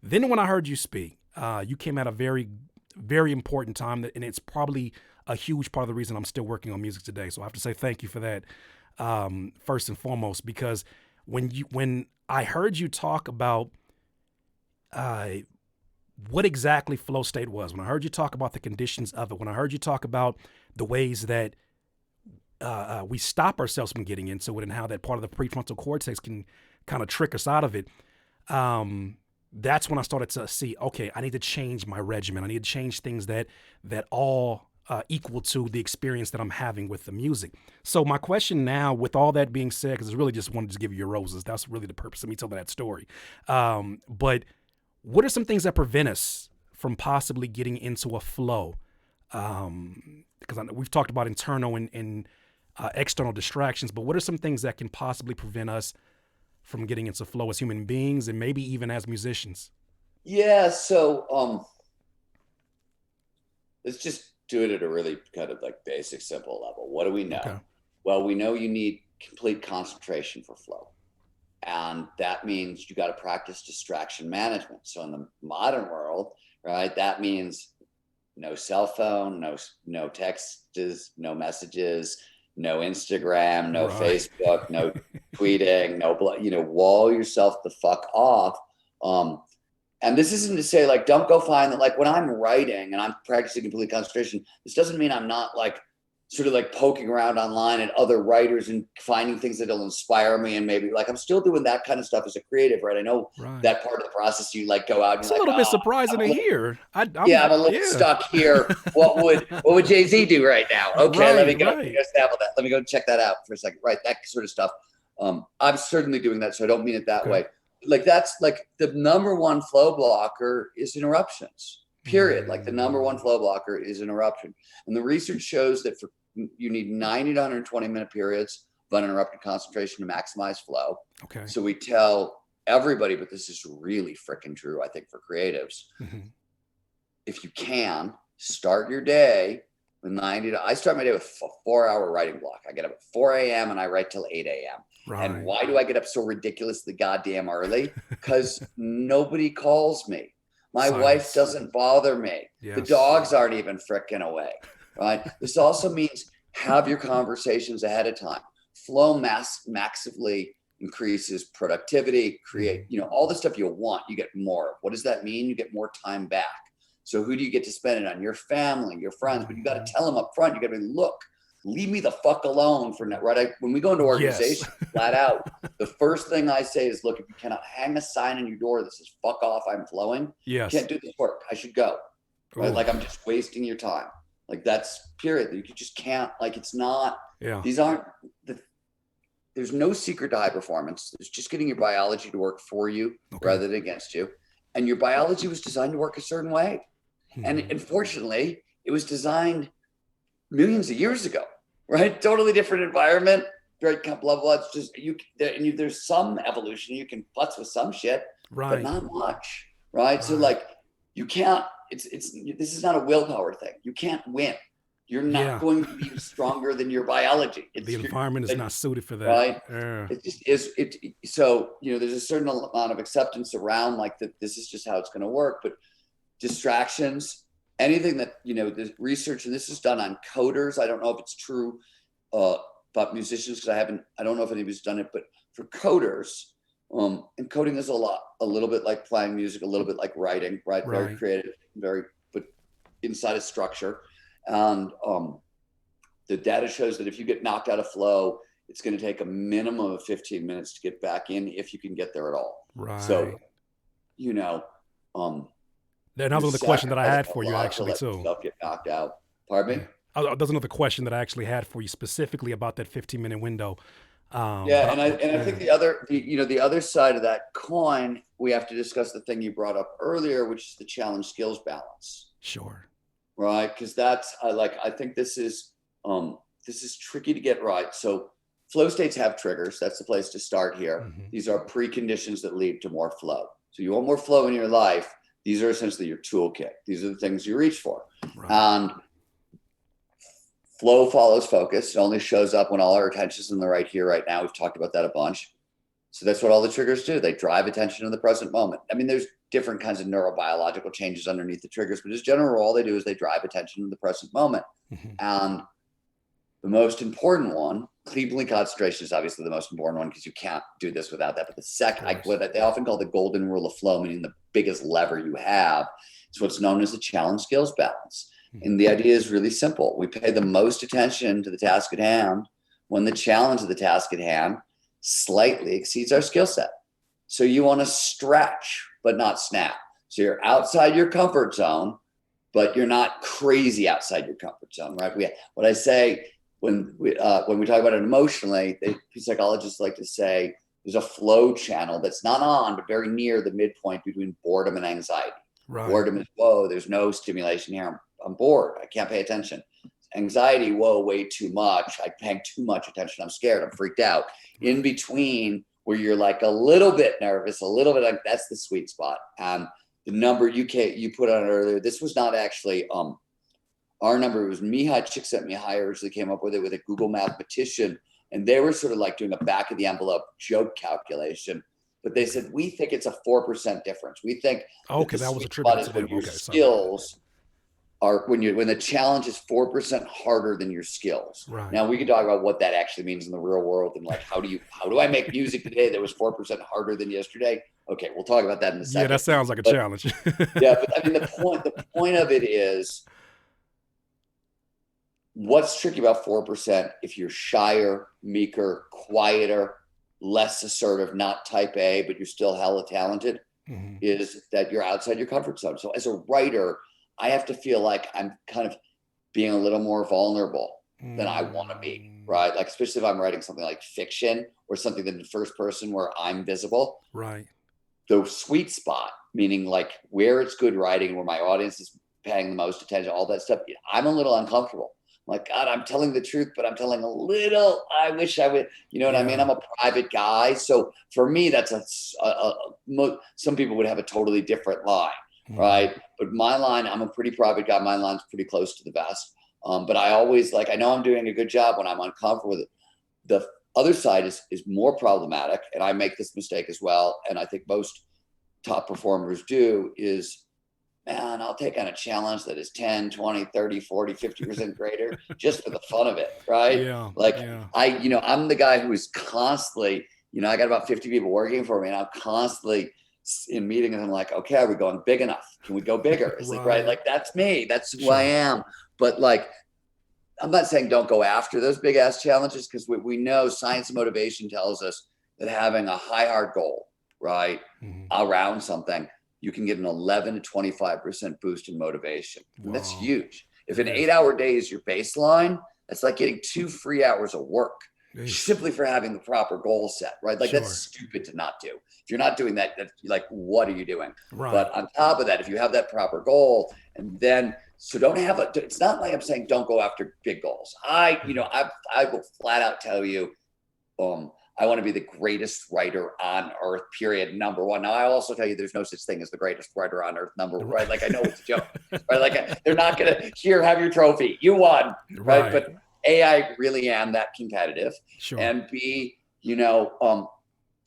Speaker 1: Then when I heard you speak, you came at a very, very important time, and it's probably a huge part of the reason I'm still working on music today. So I have to say thank you for that, first and foremost, because when I heard you talk about what exactly flow state was, when I heard you talk about the conditions of it, when I heard you talk about the ways that we stop ourselves from getting into it and how that part of the prefrontal cortex can kind of trick us out of it, that's when I started to see, okay, I need to change my regimen. I need to change things that all equal to the experience that I'm having with the music. So my question now, with all that being said, because I really just wanted to give you your roses, that's really the purpose of me telling that story. But what are some things that prevent us from possibly getting into a flow? Because we've talked about internal and external distractions, but what are some things that can possibly prevent us from getting into flow as human beings and maybe even as musicians?
Speaker 2: Yeah. So let's just do it at a really kind of like basic, simple level. What do we know?
Speaker 1: Okay.
Speaker 2: Well, we know you need complete concentration for flow. And that means you got to practice distraction management. So in the modern world, right, that means no cell phone, no texts, no messages, no Instagram, no
Speaker 1: Right.
Speaker 2: Facebook, no tweeting, no, wall yourself the fuck off. And this isn't to say like, don't go find that. Like when I'm writing and I'm practicing complete concentration, this doesn't mean I'm not like sort of like poking around online at other writers and finding things that'll inspire me. And maybe like, I'm still doing that kind of stuff as a creative, right? I know
Speaker 1: Right.
Speaker 2: that part of the process, you like go out and
Speaker 1: It's
Speaker 2: you're
Speaker 1: a
Speaker 2: like,
Speaker 1: little bit
Speaker 2: oh,
Speaker 1: surprising to hear.
Speaker 2: yeah, I'm a little
Speaker 1: Yeah.
Speaker 2: stuck here. What would Jay-Z do right now? Okay, let me go
Speaker 1: Right.
Speaker 2: sample that. Let me go check that out for a second. Right, that sort of stuff. I'm certainly doing that, so I don't mean it that
Speaker 1: Okay.
Speaker 2: way. Like that's like the number one flow blocker is interruptions. Period. Like the number one flow blocker is interruption. And the research shows that you need 90 to 120 minute periods of uninterrupted concentration to maximize flow.
Speaker 1: Okay.
Speaker 2: So we tell everybody, but this is really freaking true, I think, for creatives.
Speaker 1: Mm-hmm.
Speaker 2: If you can, start your day with 90 to, I start my day with a 4-hour writing block. I get up at 4 a.m. and I write till 8 a.m.
Speaker 1: Right.
Speaker 2: And why do I get up so ridiculously goddamn early? Because nobody calls me. My wife doesn't bother me.
Speaker 1: Yes.
Speaker 2: The dogs aren't even fricking away, right? This also means have your conversations ahead of time. Flow massively increases productivity, create, all the stuff you'll want, you get more of. What does that mean? You get more time back. So who do you get to spend it on? Your family, your friends, but you got to tell them up front. You got to be, look, leave me the fuck alone for now, right? When we go into organization, flat out, the first thing I say is, look, if you cannot hang a sign on your door that says, fuck off, I'm flowing, you can't do this work. I should go, right? Like I'm just wasting your time. Like that's period. You just can't, like, it's not, these aren't, there's no secret to high performance. It's just getting your biology to work for you rather than against you. And your biology was designed to work a certain way. And unfortunately, it was designed millions of years ago, right? Totally different environment, right? Blah, blah, blah. It's just, there's some evolution. You can futz with some shit, but not much, right? So like, you can't, this is not a willpower thing. You can't win. You're not going to be stronger than your biology.
Speaker 1: The environment is not suited for that.
Speaker 2: Right. It just is. So, there's a certain amount of acceptance around like that. This is just how it's going to work. But distractions, anything that, the research, and this is done on coders. I don't know if it's true about musicians because I don't know if anybody's done it, but for coders, and coding is a little bit like playing music, a little bit like writing, right? Very creative, but inside a structure. And the data shows that if you get knocked out of flow, it's going to take a minimum of 15 minutes to get back in if you can get there at all.
Speaker 1: Right.
Speaker 2: So,
Speaker 1: that was the question that I had for you actually too.
Speaker 2: Get knocked out. Pardon me?
Speaker 1: That's another question that I actually had for you specifically about that 15-minute window.
Speaker 2: Yeah,
Speaker 1: But
Speaker 2: and I think the other side of that coin, we have to discuss the thing you brought up earlier, which is the challenge skills balance,
Speaker 1: sure.
Speaker 2: right? Because I think this is tricky to get right. So flow states have triggers. That's the place to start here.
Speaker 1: Hmm.
Speaker 2: These are preconditions that lead to more flow. So you want more flow in your life. These are essentially your toolkit. These are the things you reach for.
Speaker 1: Right.
Speaker 2: And flow follows focus. It only shows up when all our attention is in the right here, right now. We've talked about that a bunch. So that's what all the triggers do. They drive attention in the present moment. I mean, there's different kinds of neurobiological changes underneath the triggers, but as general, all they do is they drive attention in the present moment.
Speaker 1: Hmm.
Speaker 2: And the most important one, complete concentration is obviously the most important one because you can't do this without that. But the second, what they often call the golden rule of flow, meaning the biggest lever you have, is what's known as the challenge skills balance. And the idea is really simple. We pay the most attention to the task at hand when the challenge of the task at hand slightly exceeds our skill set. So you want to stretch, but not snap. So you're outside your comfort zone, but you're not crazy outside your comfort zone, right? What I say when we talk about it emotionally, psychologists like to say there's a flow channel that's not on, but very near the midpoint between boredom and anxiety.
Speaker 1: Right.
Speaker 2: Boredom is, whoa, there's no stimulation here. I'm bored. I can't pay attention. Anxiety, whoa, way too much. I'm paying too much attention. I'm scared. I'm freaked out. In between, where you're like a little bit nervous, a little bit like that's the sweet spot. The number you put on earlier, this was not actually our number. It was Mihai Csikszentmihalyi originally came up with it with a Google mathematician, and they were sort of like doing a back of the envelope joke calculation. But they said we think it's a 4% difference. We think
Speaker 1: that was attributed to them.
Speaker 2: your skills are when the challenge is 4% harder than your skills.
Speaker 1: Right.
Speaker 2: Now we can talk about what that actually means in the real world and like how do I make music today that was 4% harder than yesterday? Okay, we'll talk about that in a second.
Speaker 1: Yeah, that sounds like a challenge.
Speaker 2: Yeah, but I mean the point of it is what's tricky about 4% if you're shyer, meeker, quieter, less assertive, not type A, but you're still hella talented, is that you're outside your comfort zone. So as a writer, I have to feel like I'm kind of being a little more vulnerable than I want to be, right? Like, especially if I'm writing something like fiction or something in the first person where I'm visible.
Speaker 1: Right.
Speaker 2: The sweet spot, meaning like where it's good writing, where my audience is paying the most attention, all that stuff, I'm a little uncomfortable. I'm like, God, I'm telling the truth, but I'm telling a little, I wish I would, you know what I mean? I'm a private guy. So for me, that's some people would have a totally different line. Right. But my line, I'm a pretty private guy. My line's pretty close to the best. But I always I know I'm doing a good job when I'm uncomfortable with it. The other side is more problematic. And I make this mistake as well. And I think most top performers do is, man, I'll take on a challenge that is 10, 20, 30, 40, 50% greater just for the fun of it. Right.
Speaker 1: Yeah.
Speaker 2: I'm the guy who is constantly, I got about 50 people working for me and I'm constantly in meetings, I'm like, okay, are we going big enough? Can we go bigger? Is it right? Like, that's me. That's who I am. But like, I'm not saying don't go after those big ass challenges because we know science and motivation tells us that having a high hard goal, right, around something, you can get an 11 to 25% boost in motivation. And that's huge. If an 8-hour day is your baseline, that's like getting 2 free hours of work. Simply for having the proper goal set, right? Like that's stupid to not do. If you're not doing that, that's like, what are you doing?
Speaker 1: Right.
Speaker 2: But on top of that, if you have that proper goal, and then so don't have it's not like I'm saying don't go after big goals. I will flat out tell you, I want to be the greatest writer on earth, period, number one. Now I also tell you there's no such thing as the greatest writer on earth, number one, right? Like I know it's a joke, right? Like they're not gonna have your trophy, you won, right? But A, I really am that competitive. And B,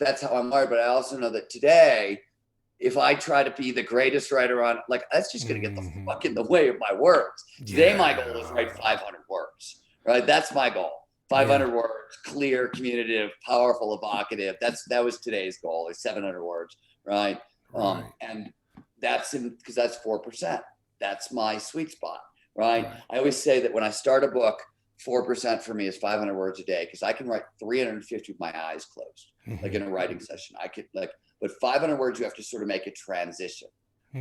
Speaker 2: that's how I'm wired. But I also know that today, if I try to be the greatest writer on, like, that's just going to get the fuck in the way of my words. Today, my goal is write 500 words, right? That's my goal. 500 words, clear, communicative, powerful, evocative. That was today's goal, is 700 words, right? And that's because that's 4%. That's my sweet spot, right? I always say that when I start a book, 4% for me is 500 words a day because I can write 350 with my eyes closed, like in a writing session. I could but 500 words, you have to sort of make a transition,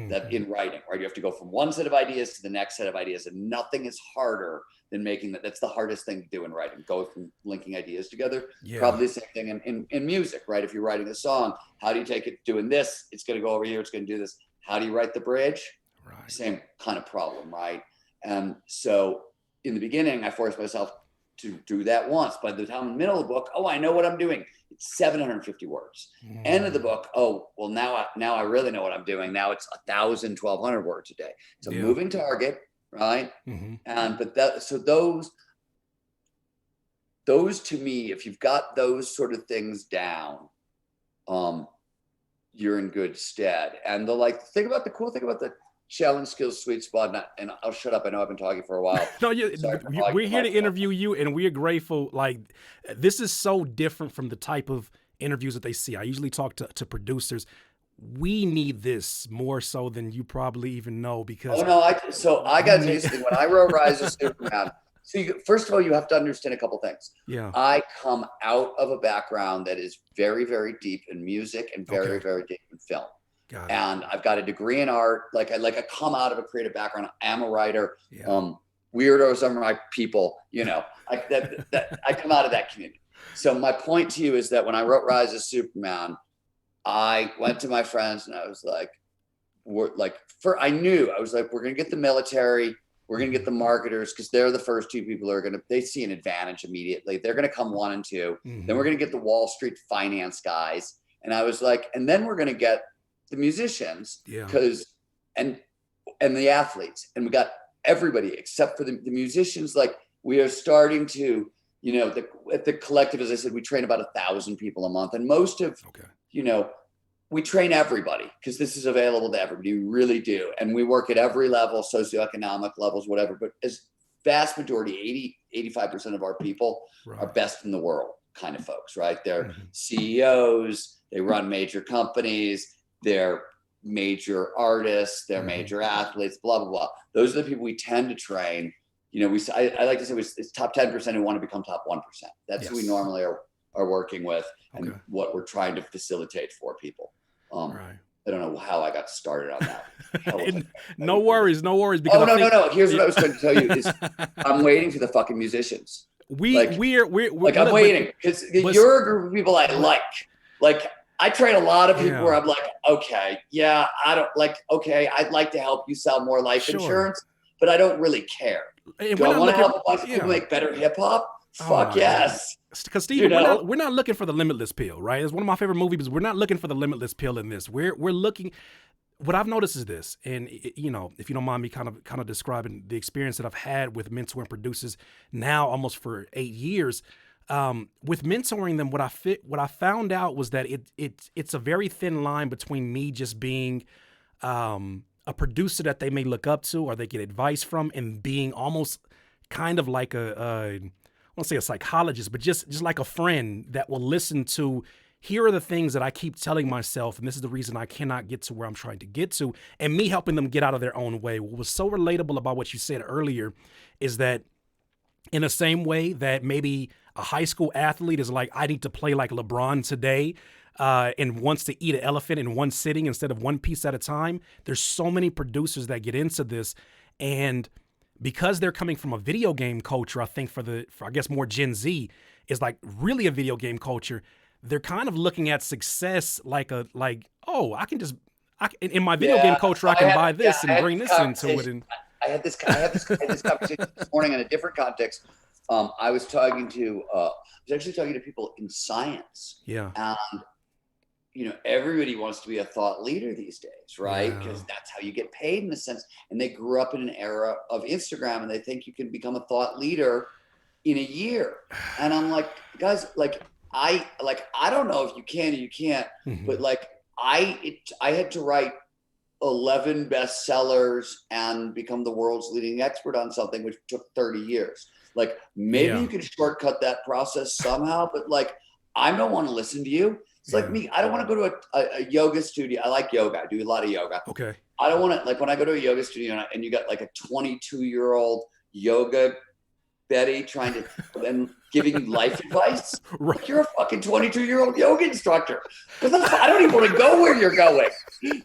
Speaker 2: that in writing, right? You have to go from one set of ideas to the next set of ideas, and nothing is harder than making that. That's the hardest thing to do in writing. Go from linking ideas together.
Speaker 1: Yeah.
Speaker 2: Probably the same thing in music, right? If you're writing a song, how do you take it doing this? It's going to go over here. It's going to do this. How do you write the bridge?
Speaker 1: Right.
Speaker 2: Same kind of problem, right? And so in the beginning, I forced myself to do that once. By the time in the middle of the book, I know what I'm doing. It's 750 words. End of the book, well, now I really know what I'm doing. Now it's 1,000, 1,200 words a day. It's a moving target, right? And so those to me, if you've got those sort of things down, you're in good stead. And the cool thing about the challenge skills sweet spot, and I'll shut up. I know I've been talking for a while.
Speaker 1: No, we're here to interview you, and we're grateful. Like, this is so different from the type of interviews that they see. I usually talk to producers. We need this more so than you probably even know, because
Speaker 2: I got to tell you something. When I wrote Rise of Superman, first of all, you have to understand a couple things.
Speaker 1: Yeah.
Speaker 2: I come out of a background that is very, very deep in music and very, very deep in film. And I've got a degree in art. I come out of a creative background. I am a writer. Weirdos are my people. I come out of that community. So my point to you is that when I wrote Rise of Superman, I went to my friends and I was like, we're gonna get the military. We're gonna get the marketers, because they're the first two people who are they see an advantage immediately. They're gonna come 1 and 2. Then we're gonna get the Wall Street finance guys. And I was like, and then we're gonna get the musicians, and the athletes, and we got everybody except for the musicians. Like, we are starting to, at the collective, as I said, we train about 1,000 people a month, and most of, we train everybody because this is available to everybody. We really do, and we work at every level, socioeconomic levels, whatever. But as vast majority, 85% of our people are best in the world kind of folks, right? They're CEOs, they run major companies. They're major artists, they're major athletes, blah, blah, blah. Those are the people we tend to train. I like to say it's top 10% who want to become top 1%. That's who we normally are working with, and what we're trying to facilitate for people. I don't know how I got started on that.
Speaker 1: No worries. Because
Speaker 2: no. Here's what I was trying to tell you is I'm waiting for the fucking musicians.
Speaker 1: We're
Speaker 2: I'm waiting, because you're a group of people I like. I train a lot of people where I'm like, I'd like to help you sell more life insurance, but I don't really care. Do I want to help a bunch of people make better hip hop? Fuck yes.
Speaker 1: Because Steve, we're not looking for the limitless pill, right? It's one of my favorite movies. We're not looking for the limitless pill in this. We're looking. What I've noticed is this, and if you don't mind me kind of describing the experience that I've had with mentoring producers now almost for 8 years. With mentoring them, what I found out was that it's a very thin line between me just being a producer that they may look up to or they get advice from, and being almost kind of like I won't say a psychologist, but just like a friend that will listen to, here are the things that I keep telling myself, and this is the reason I cannot get to where I'm trying to get to, and me helping them get out of their own way. What was so relatable about what you said earlier is that in the same way that maybe a high school athlete is like, I need to play like LeBron today, and wants to eat an elephant in one sitting instead of one piece at a time. There's so many producers that get into this, and because they're coming from a video game culture, I think for I guess more Gen Z is like really a video game culture. They're kind of looking at success in my video game culture, I can buy this and bring this into it. And
Speaker 2: I had this conversation this morning in a different context. I was actually talking to people in science.
Speaker 1: Yeah.
Speaker 2: And everybody wants to be a thought leader these days, right? Because that's how you get paid in a sense. And they grew up in an era of Instagram, and they think you can become a thought leader in a year. And I'm like, guys, I don't know if you can or you can't, but I had to write 11 bestsellers and become the world's leading expert on something, which took 30 years. Maybe you can shortcut that process somehow, but I don't want to listen to you. It's like me. I don't want to go to a yoga studio. I like yoga. I do a lot of yoga.
Speaker 1: Okay.
Speaker 2: I don't want to, when I go to a yoga studio and you got a 22-year-old yoga Betty trying to and giving you life advice.
Speaker 1: Right.
Speaker 2: Like, you're a fucking 22-year-old yoga instructor. I don't even want to go where you're going.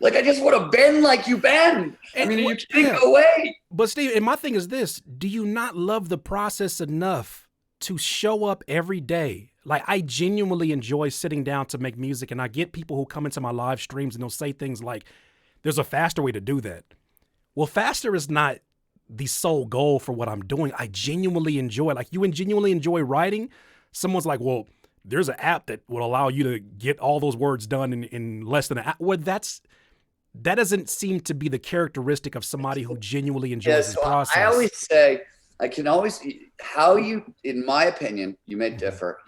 Speaker 2: Like, I just want to bend like you bend. I mean, you can't go away.
Speaker 1: But Steve, and my thing is this: do you not love the process enough to show up every day? Like, I genuinely enjoy sitting down to make music, and I get people who come into my live streams and they'll say things like, "There's a faster way to do that." Well, faster is not the sole goal for what I'm doing. I genuinely enjoy, like, you genuinely enjoy writing. Someone's like, well, there's an app that will allow you to get all those words done in less than an hour. Well, that doesn't seem to be the characteristic of somebody who genuinely enjoys this process.
Speaker 2: I always say, in my opinion, you may differ.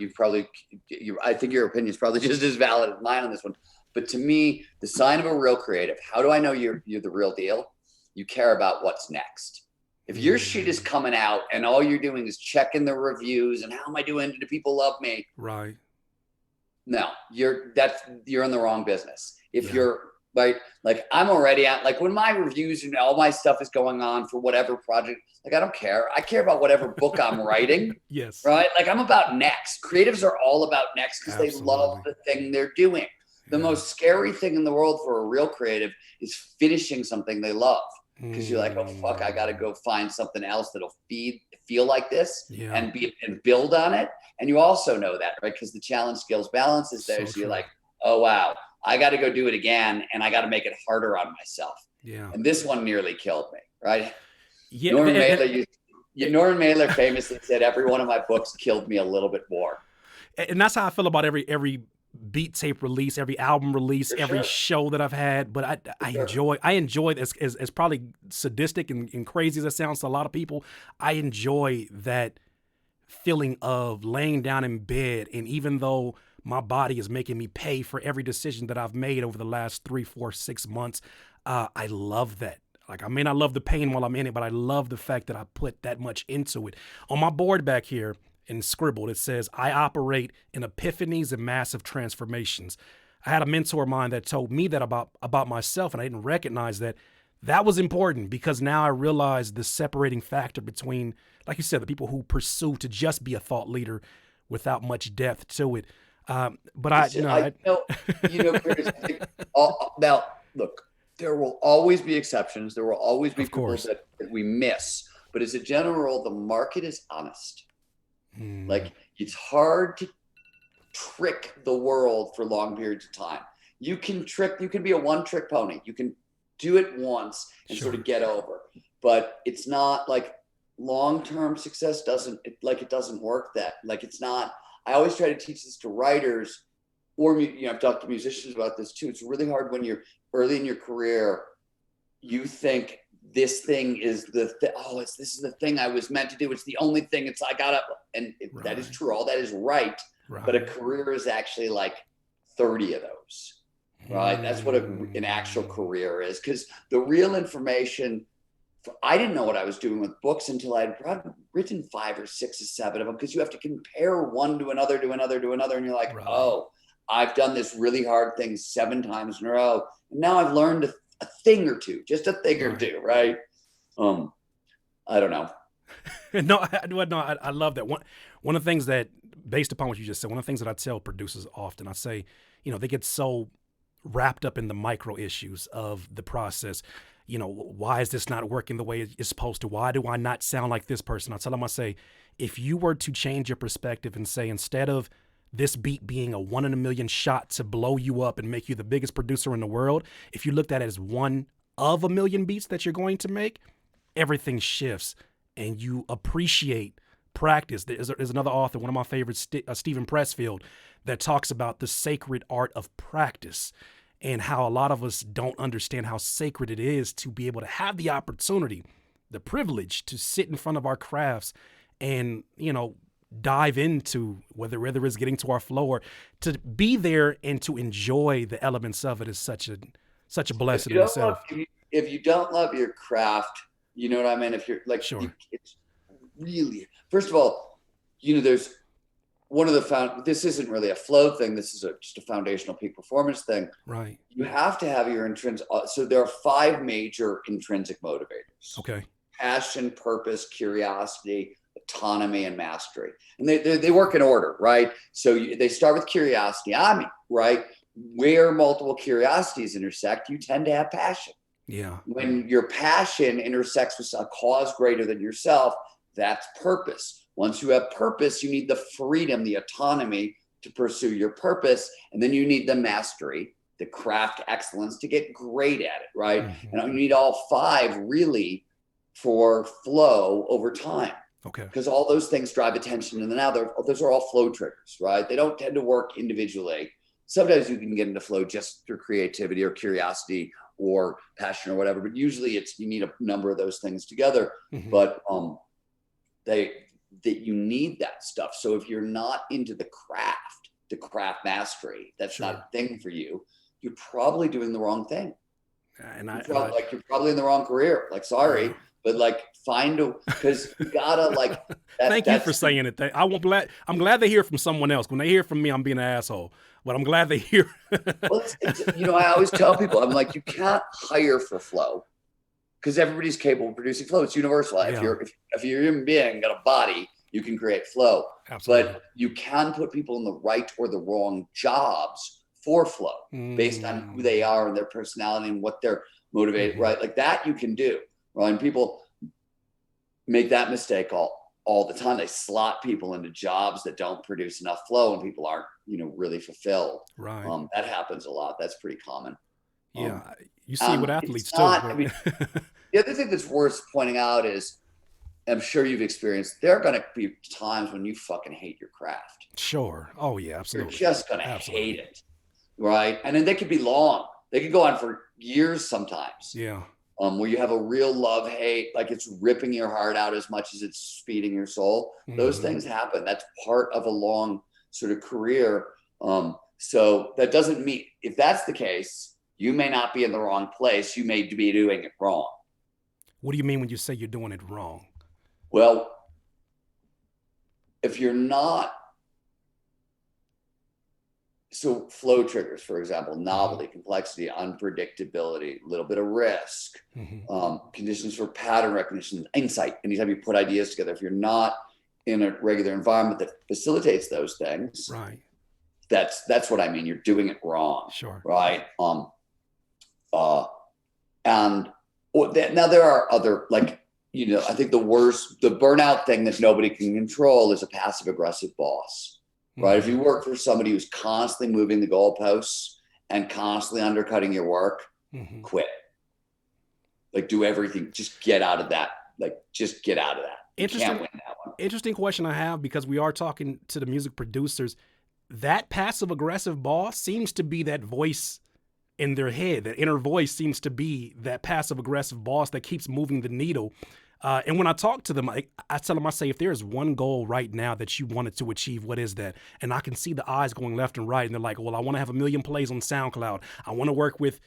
Speaker 2: I think your opinion is probably just as valid as mine on this one. But to me, the sign of a real creative, how do I know you're the real deal? You care about what's next. If your shit is coming out and all you're doing is checking the reviews and how am I doing? Do people love me?
Speaker 1: Right.
Speaker 2: No, you're in the wrong business. If you're right, like, I'm already at, like, when my reviews and all my stuff is going on for whatever project, like, I don't care. I care about whatever book I'm writing.
Speaker 1: Yes.
Speaker 2: Right. Like, I'm about next. Creatives are all about next because they love the thing they're doing. The most scary thing in the world for a real creative is finishing something they love. Because you're like, oh fuck, I got to go find something else that'll feel like this and build on it. And you also know that, right? Because the challenge, skills, balance is there. So you're like, oh wow, I got to go do it again, and I got to make it harder on myself. Yeah. And this one nearly killed me, right? Yeah. Norman Mailer famously said, every one of my books killed me a little bit more.
Speaker 1: And that's how I feel about every beat tape release, every album release, every show that I've had. But I enjoy this, as probably sadistic and crazy as it sounds to a lot of people. I enjoy that feeling of laying down in bed, and even though my body is making me pay for every decision that I've made over the last 3, 4, 6 months, I love that. Like, I may not love the pain while I'm in it, but I love the fact that I put that much into it. On my board back here, and scribbled, it says, I operate in epiphanies and massive transformations. I had a mentor of mine that told me that about myself, and I didn't recognize that. That was important, because now I realize the separating factor between, like you said, the people who pursue to just be a thought leader without much depth to it. Now,
Speaker 2: look, there will always be exceptions. There will always be people that we miss. But as a general rule, the market is honest. Like, it's hard to trick the world for long periods of time. You can be a one-trick pony. You can do it once and sort of get over. But it's not like long-term success doesn't work that. Like, it's not. I always try to teach this to writers, or I've talked to musicians about this too. It's really hard when you're early in your career. You think this thing is this is the thing I was meant to do. It's the only thing. That is true. All that is right. But a career is actually like 30 of those, right? That's what an actual career is. Because the real information, I didn't know what I was doing with books until I'd written 5 or 6 or 7 of them, because you have to compare one to another, and you're like, oh, I've done this really hard thing 7 times in a row, and now I've learned a thing or two, just a thing or two, right? I don't know.
Speaker 1: I love that. One of the things that, based upon what you just said, one of the things that I tell producers often, I say, they get so wrapped up in the micro issues of the process. Why is this not working the way it's supposed to? Why do I not sound like this person? I tell them, I say, if you were to change your perspective and say, instead of this beat being a 1 in a million shot to blow you up and make you the biggest producer in the world, if you looked at it as 1 of a million beats that you're going to make, everything shifts, and you appreciate practice. There's another author, one of my favorites, Stephen Pressfield, that talks about the sacred art of practice, and how a lot of us don't understand how sacred it is to be able to have the opportunity, the privilege to sit in front of our crafts and, dive into whether it's getting to our flow, or to be there and to enjoy the elements of it is such a blessing in itself.
Speaker 2: If you don't love your craft, you know what I mean? If you're like, it's really, first of all, there's one of this isn't really a flow thing. This is just a foundational peak performance thing.
Speaker 1: Right.
Speaker 2: You have to have your intrinsic. So there are 5 major intrinsic motivators.
Speaker 1: Okay.
Speaker 2: Passion, purpose, curiosity, autonomy, and mastery. And they work in order, right? So they start with curiosity. Right? Where multiple curiosities intersect, you tend to have passion.
Speaker 1: Yeah.
Speaker 2: When your passion intersects with a cause greater than yourself, that's purpose. Once you have purpose, you need the freedom, the autonomy to pursue your purpose. And then you need the mastery, the craft excellence to get great at it, right?
Speaker 1: Mm-hmm.
Speaker 2: And you need all five really for flow over time.
Speaker 1: Okay.
Speaker 2: Because all those things drive attention. And now those are all flow triggers, right? They don't tend to work individually. Sometimes you can get into flow just through creativity or curiosity or passion or whatever, but usually you need a number of those things together.
Speaker 1: Mm-hmm.
Speaker 2: But that you need that stuff. So if you're not into the craft mastery, that's
Speaker 1: Sure.
Speaker 2: not a thing for you. You're probably doing the wrong thing.
Speaker 1: And
Speaker 2: you're probably in the wrong career. Like, sorry,
Speaker 1: yeah.
Speaker 2: but because you gotta like.
Speaker 1: Thank you for saying it. I'm glad they hear from someone else. When they hear from me, I'm being an asshole. But I'm glad they hear.
Speaker 2: Well, I always tell people, I'm like, you can't hire for flow because everybody's capable of producing flow. It's universal. Yeah. If you're a human being, got a body, you can create flow.
Speaker 1: Absolutely.
Speaker 2: But you can put people in the right or the wrong jobs for flow based on who they are and their personality and what they're motivated, right? Like that you can do, right? And people make that mistake all the time. They slot people into jobs that don't produce enough flow and people aren't, really fulfilled.
Speaker 1: Right.
Speaker 2: That happens a lot. That's pretty common.
Speaker 1: Yeah. You see it with athletes too.
Speaker 2: The other thing that's worth pointing out is, I'm sure you've experienced, there are going to be times when you fucking hate your craft.
Speaker 1: Sure. Oh yeah, absolutely.
Speaker 2: You're just going to hate it. Right. And then they could be long. They could go on for years sometimes.
Speaker 1: Yeah.
Speaker 2: Where you have a real love-hate, like it's ripping your heart out as much as it's feeding your soul. Those things happen. That's part of a long sort of career. So that doesn't mean, if that's the case, you may not be in the wrong place. You may be doing it wrong.
Speaker 1: What do you mean when you say you're doing it wrong?
Speaker 2: Well, if you're not, so flow triggers, for example, novelty, complexity, unpredictability, a little bit of risk, conditions for pattern recognition, insight. Anytime you put ideas together, if you're not in a regular environment that facilitates those things,
Speaker 1: right?
Speaker 2: That's what I mean. You're doing it wrong.
Speaker 1: Sure.
Speaker 2: Right. And now there are other, like, I think the burnout thing that nobody can control is a passive aggressive boss. Right. If you work for somebody who's constantly moving the goalposts and constantly undercutting your work, quit. Like, do everything. Just get out of that. Just get out of that. You can't win that one.
Speaker 1: Interesting question I have, because we are talking to the music producers. That passive aggressive boss seems to be that voice in their head. That inner voice seems to be that passive aggressive boss that keeps moving the needle. And when I talk to them, I tell them, I say, if there is one goal right now that you wanted to achieve, what is that? And I can see the eyes going left and right. And they're like, well, I want to have 1 million plays on SoundCloud. I want to work with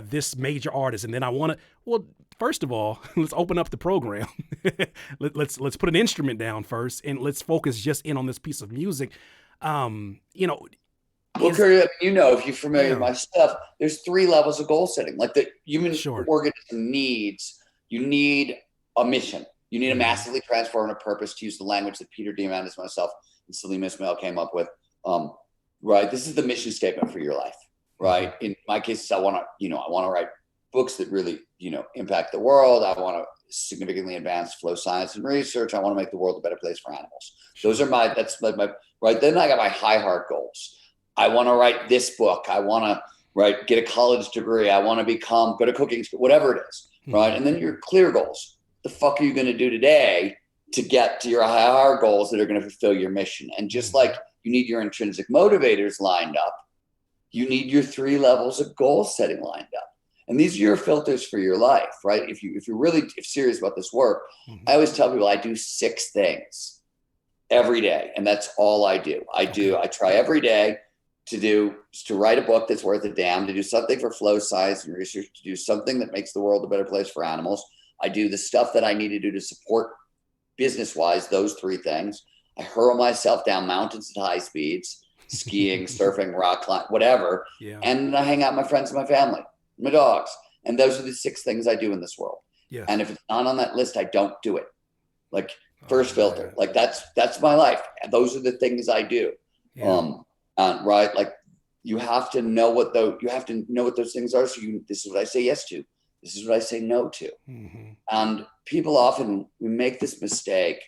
Speaker 1: this major artist. And then I want to, well, first of all, let's open up the program. let's put an instrument down first and let's focus just in on this piece of music. Well,
Speaker 2: Kurt, if you're familiar with my stuff, there's 3 levels of goal setting. Like the human organism needs, you need a mission. You need a massively transformative purpose, to use the language that Peter Diamandis, myself, and Salim Ismail came up with. Right. This is the mission statement for your life. Right. In my case, I want to write books that really, impact the world. I want to significantly advance flow science and research. I want to make the world a better place for animals. Those are my right. Then I got my high heart goals. I want to write this book. I want to get a college degree. I want to go to cooking school, whatever it is. Right. And then your clear goals. The fuck are you going to do today to get to your high heart goals that are going to fulfill your mission? And just like you need your intrinsic motivators lined up, you need your 3 levels of goal setting lined up. And these are your filters for your life, right? If you're really serious about this work, I always tell people I do 6 things every day. And that's all I do. I try every day to write a book that's worth a damn, to do something for flow science and research, to do something that makes the world a better place for animals. I do the stuff that I need to do to support business-wise, those 3 things. I hurl myself down mountains at high speeds, skiing, surfing, rock climbing, whatever. Yeah. And I hang out with my friends and my family, my dogs. And those are the 6 things I do in this world. Yes. And if it's not on that list, I don't do it. Like, First
Speaker 1: Oh
Speaker 2: filter.
Speaker 1: man.
Speaker 2: Like that's my life. And those are the things I do.
Speaker 1: Yeah.
Speaker 2: Right. Like you have to know what those things are. So this is what I say yes to. This is what I say no to.
Speaker 1: Mm-hmm.
Speaker 2: And people often, we make this mistake.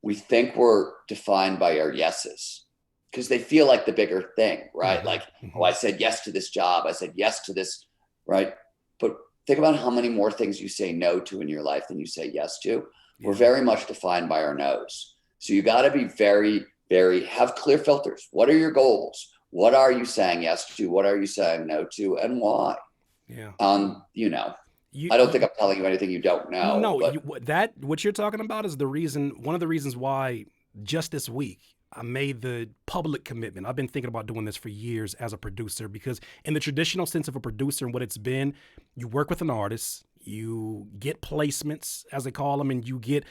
Speaker 2: We think we're defined by our yeses because they feel like the bigger thing, right?
Speaker 1: Mm-hmm.
Speaker 2: Like,
Speaker 1: Mm-hmm.
Speaker 2: oh, I said yes to this job. I said yes to this, right? But think about how many more things you say no to in your life than you say yes to.
Speaker 1: Yeah.
Speaker 2: We're very much defined by our no's. So you got to be very, very, have clear filters. What are your goals? What are you saying yes to? What are you saying no to? And why?
Speaker 1: Yeah.
Speaker 2: I don't think I'm telling you anything you don't know,
Speaker 1: No,
Speaker 2: but
Speaker 1: what you're talking about is one of the reasons why just this week I made the public commitment. I've been thinking about doing this for years as a producer because in the traditional sense of a producer and what it's been, you work with an artist, you get placements as they call them, and you get,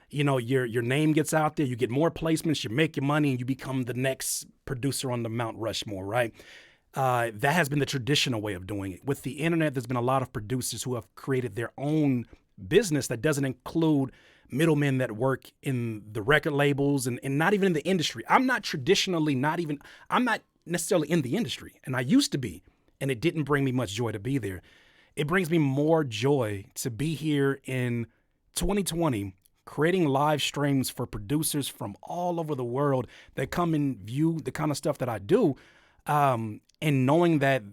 Speaker 1: your name gets out there, you get more placements, you make your money, and you become the next producer on the Mount Rushmore, right? That has been the traditional way of doing it. With the internet, there's been a lot of producers who have created their own business that doesn't include middlemen that work in the record labels and not even in the industry. I'm not necessarily in the industry, and I used to be, and it didn't bring me much joy to be there. It brings me more joy to be here in 2020 creating live streams for producers from all over the world that come and view the kind of stuff that I do. And knowing that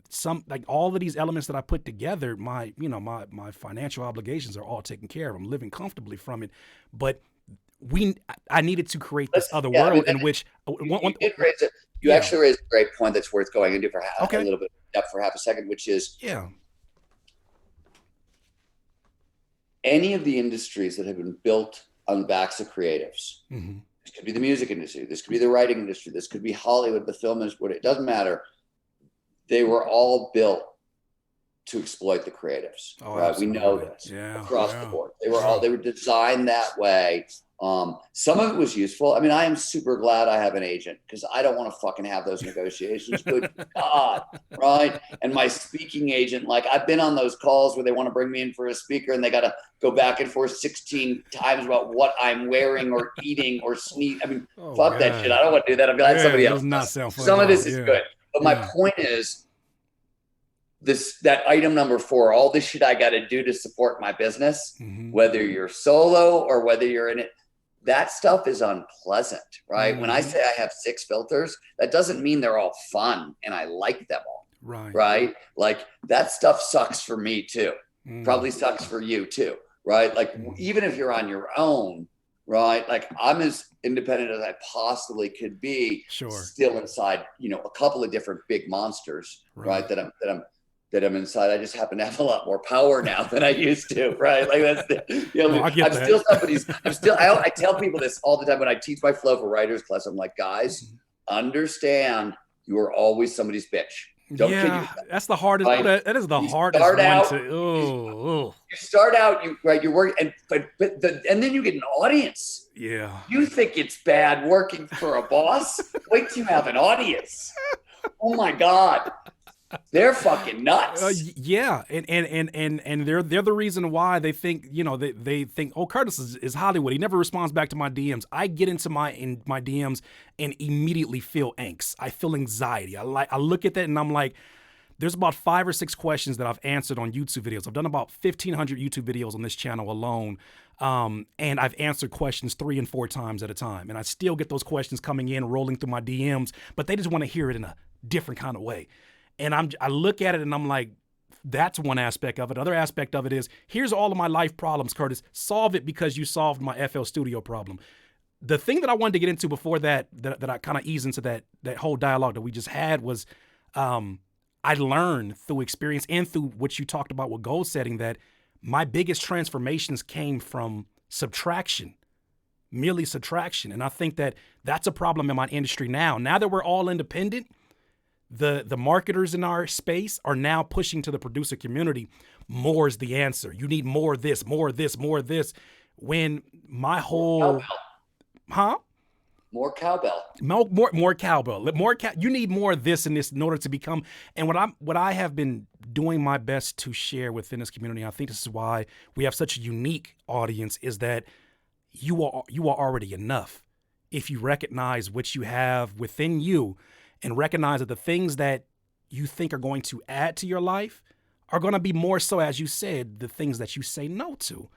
Speaker 1: all of these elements that I put together, my financial obligations are all taken care of. I'm living comfortably from it, but I needed to create this other world in which
Speaker 2: you actually raised a great point that's worth going into for
Speaker 1: Okay.
Speaker 2: a little bit of depth for half a second, which is any of the industries that have been built on the backs of creatives.
Speaker 1: Mm-hmm.
Speaker 2: This could be the music industry. This could be the writing industry. This could be Hollywood, the film industry. It doesn't matter. They were all built to exploit the creatives, right? Absolutely. We know this across the board. They were designed that way. Some of it was useful. I mean, I am super glad I have an agent because I don't want to fucking have those negotiations. Good God, right? And my speaking agent, like I've been on those calls where they want to bring me in for a speaker and they got to go back and forth 16 times about what I'm wearing or eating or sneeze. I mean, fuck that shit. I don't want to do that. I'm glad somebody else does. Some of this is good. But my point is that item number 4, all this shit I got to do to support my business, whether you're solo or whether you're in it, that stuff is unpleasant, right? When I say I have 6 filters, that doesn't mean they're all fun and I like them all, right? Like that stuff sucks for me too. Probably sucks for you too, right? Like even if you're on your own, right? Like I'm as independent as I possibly could be, still inside, a couple of different big monsters, right? That I'm inside. I just happen to have a lot more power now than I used to, right? Like that's I tell people this all the time when I teach my flow for writers class. I'm like, guys, understand you are always somebody's bitch. Don't kid yourself.
Speaker 1: That's the hardest. Right? That is the hardest one to.
Speaker 2: You start out, you're working, and then you get an audience.
Speaker 1: Yeah.
Speaker 2: You think it's bad working for a boss? Wait till you have an audience. Oh my God. They're fucking nuts.
Speaker 1: And they're the reason why they think, they think, oh, Curtis is Hollywood. He never responds back to my DMs. I get into my DMs and immediately feel angst. I feel anxiety. I look at that and I'm like, there's about 5 or 6 questions that I've answered on YouTube videos. I've done about 1,500 YouTube videos on this channel alone. And I've answered questions 3 and 4 times at a time. And I still get those questions coming in, rolling through my DMs, but they just want to hear it in a different kind of way. And I look at it and I'm like, that's one aspect of it. Other aspect of it is, here's all of my life problems, Curtis. Solve it because you solved my FL Studio problem. The thing that I wanted to get into before that I kind of ease into that whole dialogue that we just had was, I learned through experience and through what you talked about with goal setting that my biggest transformations came from subtraction, merely subtraction. And I think that that's a problem in my industry now. Now that we're all independent, the marketers in our space are now pushing to the producer community. More is the answer. You need more of this, more of this, more of this. When my whole,
Speaker 2: more cowbell,
Speaker 1: more cowbell, you need more of this and this in order to become. And what I have been doing my best to share within this community, I think this is why we have such a unique audience, is that you are already enough if you recognize what you have within you and recognize that the things that you think are going to add to your life are going to be more so, as you said, the things that you say no to.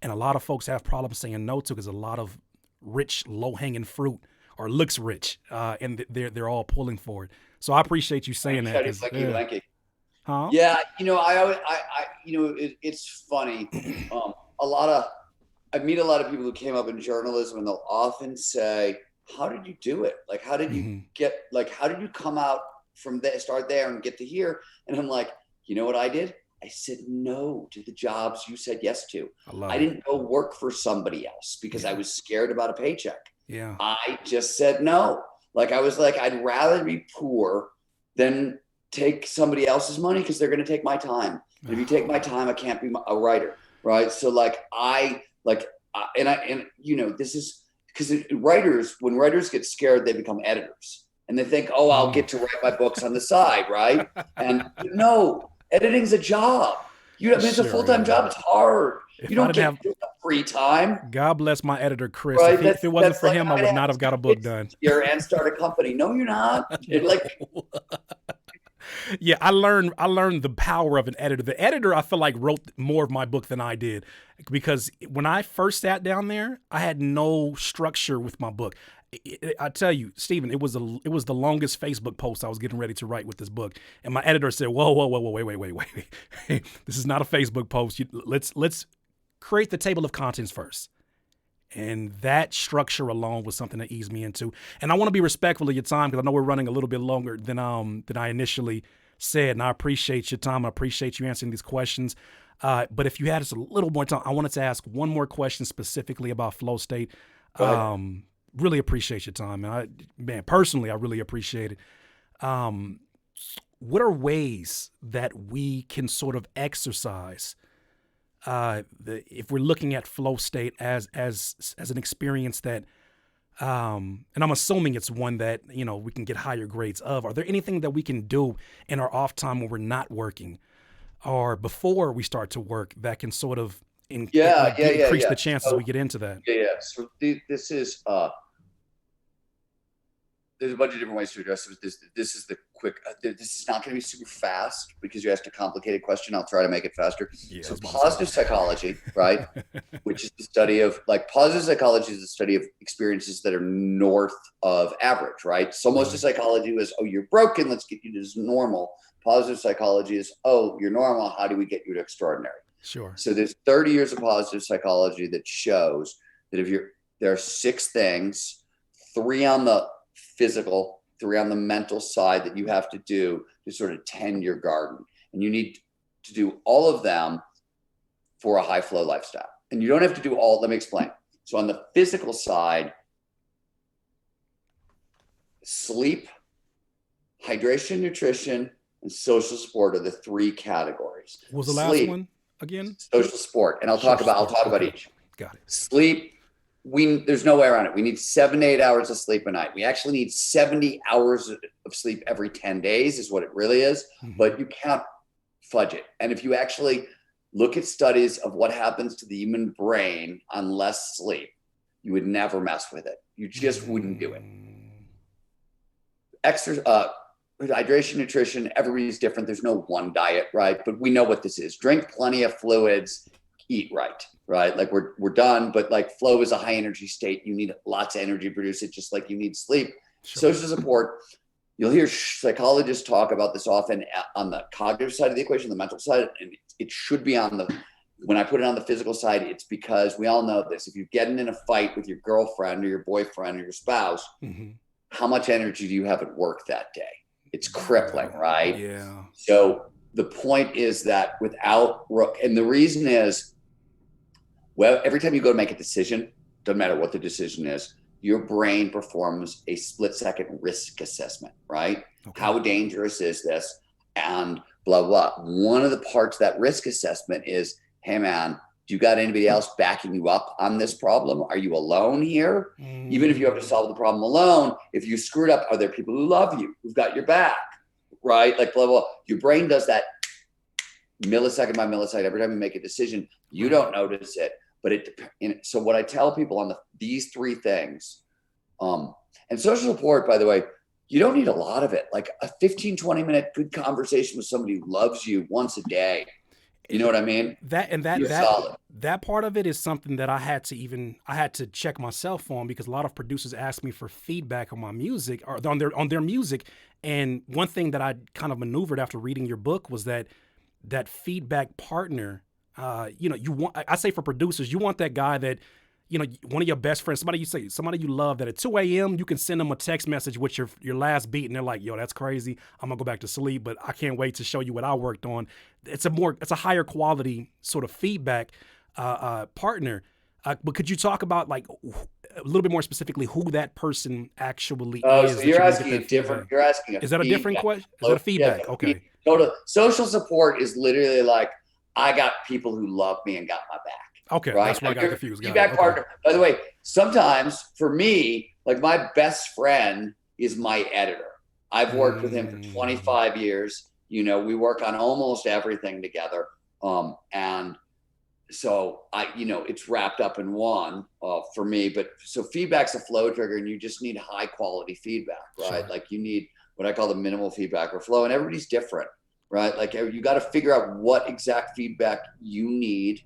Speaker 1: And a lot of folks have problems saying no to because a lot of rich, low-hanging fruit or looks rich, and they're all pulling for it. So I appreciate you saying that.
Speaker 2: Blanky.
Speaker 1: Huh?
Speaker 2: Yeah, it's funny. I meet a lot of people who came up in journalism, and they'll often say, "How did you do it? Like, how did you how did you come out from there, start there, and get to here?" And I'm like, you know what I did? I said no to the jobs you said yes to. I didn't go work for somebody else because I was scared about a paycheck.
Speaker 1: Yeah.
Speaker 2: I just said no. Like, I was like, I'd rather be poor than take somebody else's money because they're going to take my time. And if you take my time, I can't be a writer. Right. So this is because when writers get scared, they become editors and they think, oh, I'll get to write my books on the side. Right. And no, editing's a job. It's a full-time job. It's hard. You don't get free time.
Speaker 1: God bless my editor, Chris. Right? If it wasn't for him, I would not have got a book done.
Speaker 2: And start a company. No, you're not.
Speaker 1: Yeah, I learned the power of an editor. The editor, I feel like, wrote more of my book than I did, because when I first sat down there, I had no structure with my book. I tell you, Stephen, it was the longest Facebook post I was getting ready to write with this book, and my editor said, "Whoa, wait. This is not a Facebook post. Let's create the table of contents first." And that structure alone was something that eased me into. And I want to be respectful of your time because I know we're running a little bit longer than I initially said. And I appreciate your time. I appreciate you answering these questions. But if you had us a little more time, I wanted to ask one more question specifically about flow state. Really appreciate your time. Man, personally, I really appreciate it. What are ways that we can sort of exercise if we're looking at flow state as an experience that, and I'm assuming it's one that, we can get higher grades of? Are there anything that we can do in our off time when we're not working or before we start to work that can sort of increase the chances we get into that?
Speaker 2: Yeah. So this is, there's a bunch of different ways to address this. This is the quick. This is not going to be super fast because you asked a complicated question. I'll try to make it faster. Yeah, so positive psychology, right? Which is the study of, positive psychology is the study of experiences that are north of average, right? So most of psychology was, oh, you're broken, let's get you to normal. Positive psychology is, oh, you're normal, how do we get you to extraordinary?
Speaker 1: Sure.
Speaker 2: So there's 30 years of positive psychology that shows that there are 6 things, 3 on the physical, 3 on the mental side that you have to do to sort of tend your garden. And you need to do all of them for a high flow lifestyle. And you don't have to do all, let me explain. So on the physical side, sleep, hydration, nutrition, and social support are the 3 categories.
Speaker 1: What was the last one again?
Speaker 2: Social support. And I'll talk about each.
Speaker 1: Got it.
Speaker 2: Sleep. There's no way around it. We need 7 to 8 hours of sleep a night. We actually need 70 hours of sleep every 10 days is what it really is, but you can't fudge it. And if you actually look at studies of what happens to the human brain on less sleep, you would never mess with it. You just wouldn't do it. Hydration, nutrition, everybody's different. There's no one diet, right? But we know what this is. Drink plenty of fluids, eat right? Like we're done, but flow is a high energy state. You need lots of energy to produce it, just like you need sleep. Sure. Social support. You'll hear psychologists talk about this often on the cognitive side of the equation, the mental side, and it should be when I put it on the physical side, it's because we all know this. If you're getting in a fight with your girlfriend or your boyfriend or your spouse, how much energy do you have at work that day? It's crippling, right?
Speaker 1: Yeah.
Speaker 2: So the point is that and the reason is, well, every time you go to make a decision, doesn't matter what the decision is, your brain performs a split-second risk assessment, right? Okay. How dangerous is this? And blah, blah. One of the parts of that risk assessment is, hey, man, do you got anybody else backing you up on this problem? Are you alone here? Even if you have to solve the problem alone, if you screwed up, are there people who love you, who've got your back, right? Blah, blah. Your brain does that millisecond by millisecond. Every time you make a decision, you don't notice it. but so what I tell people on these three things, and social support, by the way, you don't need a lot of it. Like a 15, 20-minute good conversation with somebody who loves you once a day. You know what I mean? You're solid.
Speaker 1: That part of it is something that I had to check myself on, because a lot of producers ask me for feedback on my music or on their music. And one thing that I kind of maneuvered after reading your book was that feedback partner. I say for producers, you want that guy that, one of your best friends, somebody you love, that at 2 a.m. you can send them a text message with your last beat, and they're like, yo, that's crazy. I'm gonna go back to sleep, but I can't wait to show you what I worked on. It's a higher quality sort of feedback partner. But could you talk about, like, a little bit more specifically who that person actually is?
Speaker 2: So you're asking a different. You're asking a.
Speaker 1: Is that a different question? Is that a feedback? Yeah, okay.
Speaker 2: Social support is literally like, I got people who love me and got my back.
Speaker 1: Okay,
Speaker 2: right?
Speaker 1: That's where I got confused.
Speaker 2: Feedback partner. By the way, sometimes for me, like my best friend is my editor. I've worked with him for 25 years. We work on almost everything together. And so it's wrapped up in one for me. But so feedback's a flow trigger, and you just need high quality feedback, right? Sure. Like you need what I call the minimal feedback or flow, and everybody's different, right? Like you got to figure out what exact feedback you need,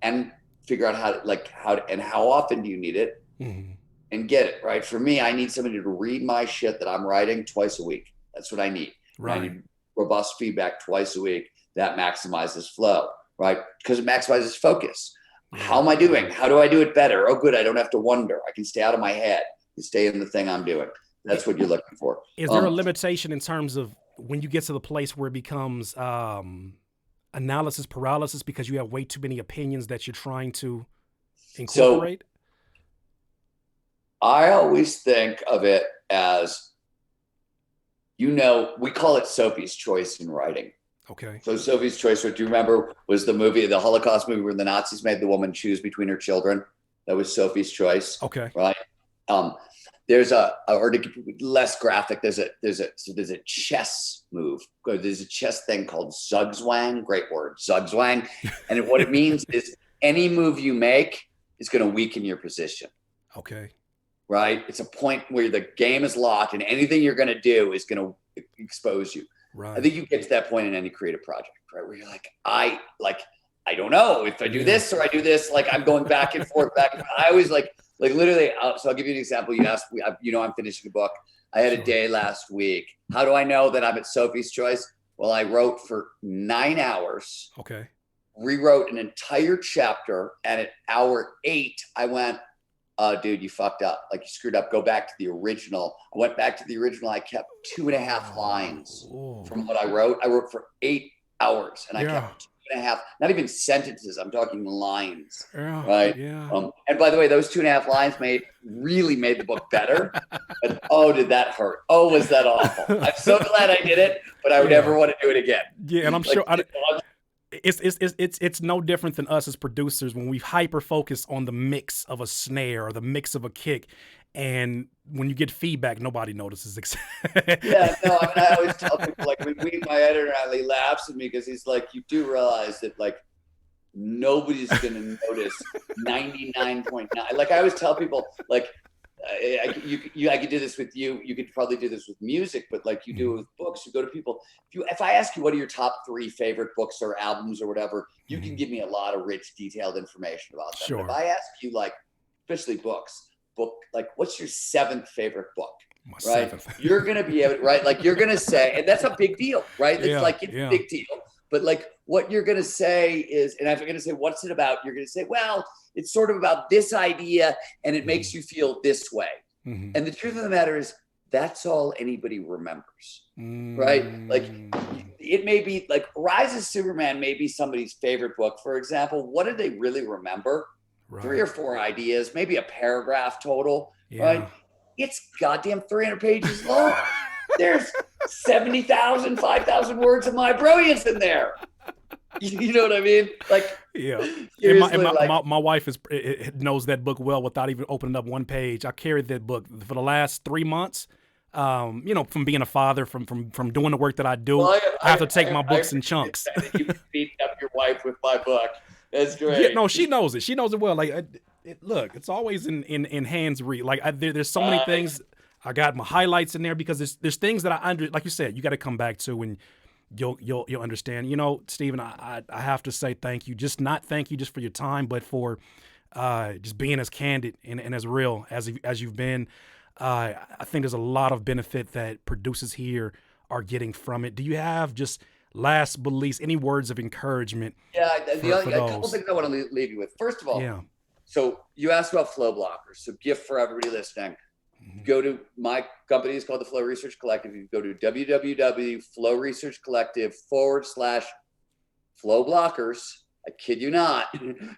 Speaker 2: and figure out how often do you need it, and get it right. For me, I need somebody to read my shit that I'm writing twice a week. That's what I need. Right. I need robust feedback twice a week. That maximizes flow, right? Because it maximizes focus. How am I doing? How do I do it better? Oh, good. I don't have to wonder. I can stay out of my head and stay in the thing I'm doing. That's what you're looking for.
Speaker 1: Is there a limitation in terms of when you get to the place where it becomes analysis paralysis, because you have way too many opinions that you're trying to incorporate?
Speaker 2: So I always think of it as, we call it Sophie's Choice in writing.
Speaker 1: Okay. So
Speaker 2: Sophie's Choice, what do you remember, was the Holocaust movie where the Nazis made the woman choose between her children. That was Sophie's Choice.
Speaker 1: Okay.
Speaker 2: Right. There's or to keep less graphic, there's a chess move. There's a chess thing called zugzwang. Great word, zugzwang. And what it means is any move you make is going to weaken your position.
Speaker 1: Okay.
Speaker 2: Right. It's a point where the game is locked, and anything you're going to do is going to expose you. Right. I think you get to that point in any creative project, right, where you're like, I don't know if I do this or I do this. Like I'm going back and forth, I always like literally. So I'll give you an example. You asked me, I'm finishing a book. I had a day last week. How do I know that I'm at Sophie's Choice? Well, I wrote for 9 hours.
Speaker 1: Okay.
Speaker 2: Rewrote an entire chapter, and at hour 8, I went, dude, you fucked up. Like you screwed up. Go back to the original. I went back to the original. I kept 2.5 lines from what I wrote. I wrote for 8 hours, and I kept 2.5, not even sentences. I'm talking lines. Yeah, right. Yeah. And by the way, those 2.5 lines really made the book better. But did that hurt? Oh, was that awful? I'm so glad I did it, but I would never want to do it again.
Speaker 1: Yeah, and I'm sure. It's no different than us as producers when we hyper focus on the mix of a snare or the mix of a kick, and when you get feedback, nobody notices.
Speaker 2: Yeah, no, I always tell people, like, my editor, he laughs at me because he's like, you do realize that, like, nobody's going to notice 99.9. Like, I always tell people, like, I could do this with you. You could probably do this with music, but like you do it with books, you go to people. If I ask you what are your top 3 favorite books or albums or whatever, you can give me a lot of rich, detailed information about them. Sure. If I ask you, like, especially like, what's your 7th favorite book? Right? 7th. You're going to be able to, right? Like you're going to say, and that's a big deal, right? It's a big deal. But like what you're going to say is, and if I'm going to say, what's it about? You're going to say, well, it's sort of about this idea and it makes you feel this way. Mm-hmm. And the truth of the matter is that's all anybody remembers, right? Like it may be like Rise of Superman may be somebody's favorite book. For example, what do they really remember? Right. 3 or 4 ideas, maybe a paragraph total, right? It's goddamn 300 pages long. There's 70,000, 5,000 words of my brilliance in there. You know what I mean? Like,
Speaker 1: yeah. And my wife knows that book well without even opening up one page. I carried that book for the last 3 months. From being a father, from doing the work that I do, I have to take my books in chunks.
Speaker 2: You beat up your wife with my book. That's
Speaker 1: Yeah,
Speaker 2: great.
Speaker 1: no, she knows it. She knows it well. Like, look, it's always in hands read. Like, there's so many
Speaker 2: Right.
Speaker 1: things. I got my highlights in there because there's things that like you said, you got to come back to when you'll understand. You know, Stephen, I have to say thank you. Just not thank you just for your time, but for just being as candid and as real as you've been. I think there's a lot of benefit that producers here are getting from it. Do you have just last but least any words of encouragement
Speaker 2: Yeah,
Speaker 1: for
Speaker 2: a couple
Speaker 1: those?
Speaker 2: things I want to leave you with. First of all,
Speaker 1: Yeah.
Speaker 2: so you asked about flow blockers. So gift for everybody listening.
Speaker 1: Mhm.
Speaker 2: Go to my company is called the Flow Research Collective. You go to www.flowresearchcollective/flow blockers. I kid you not,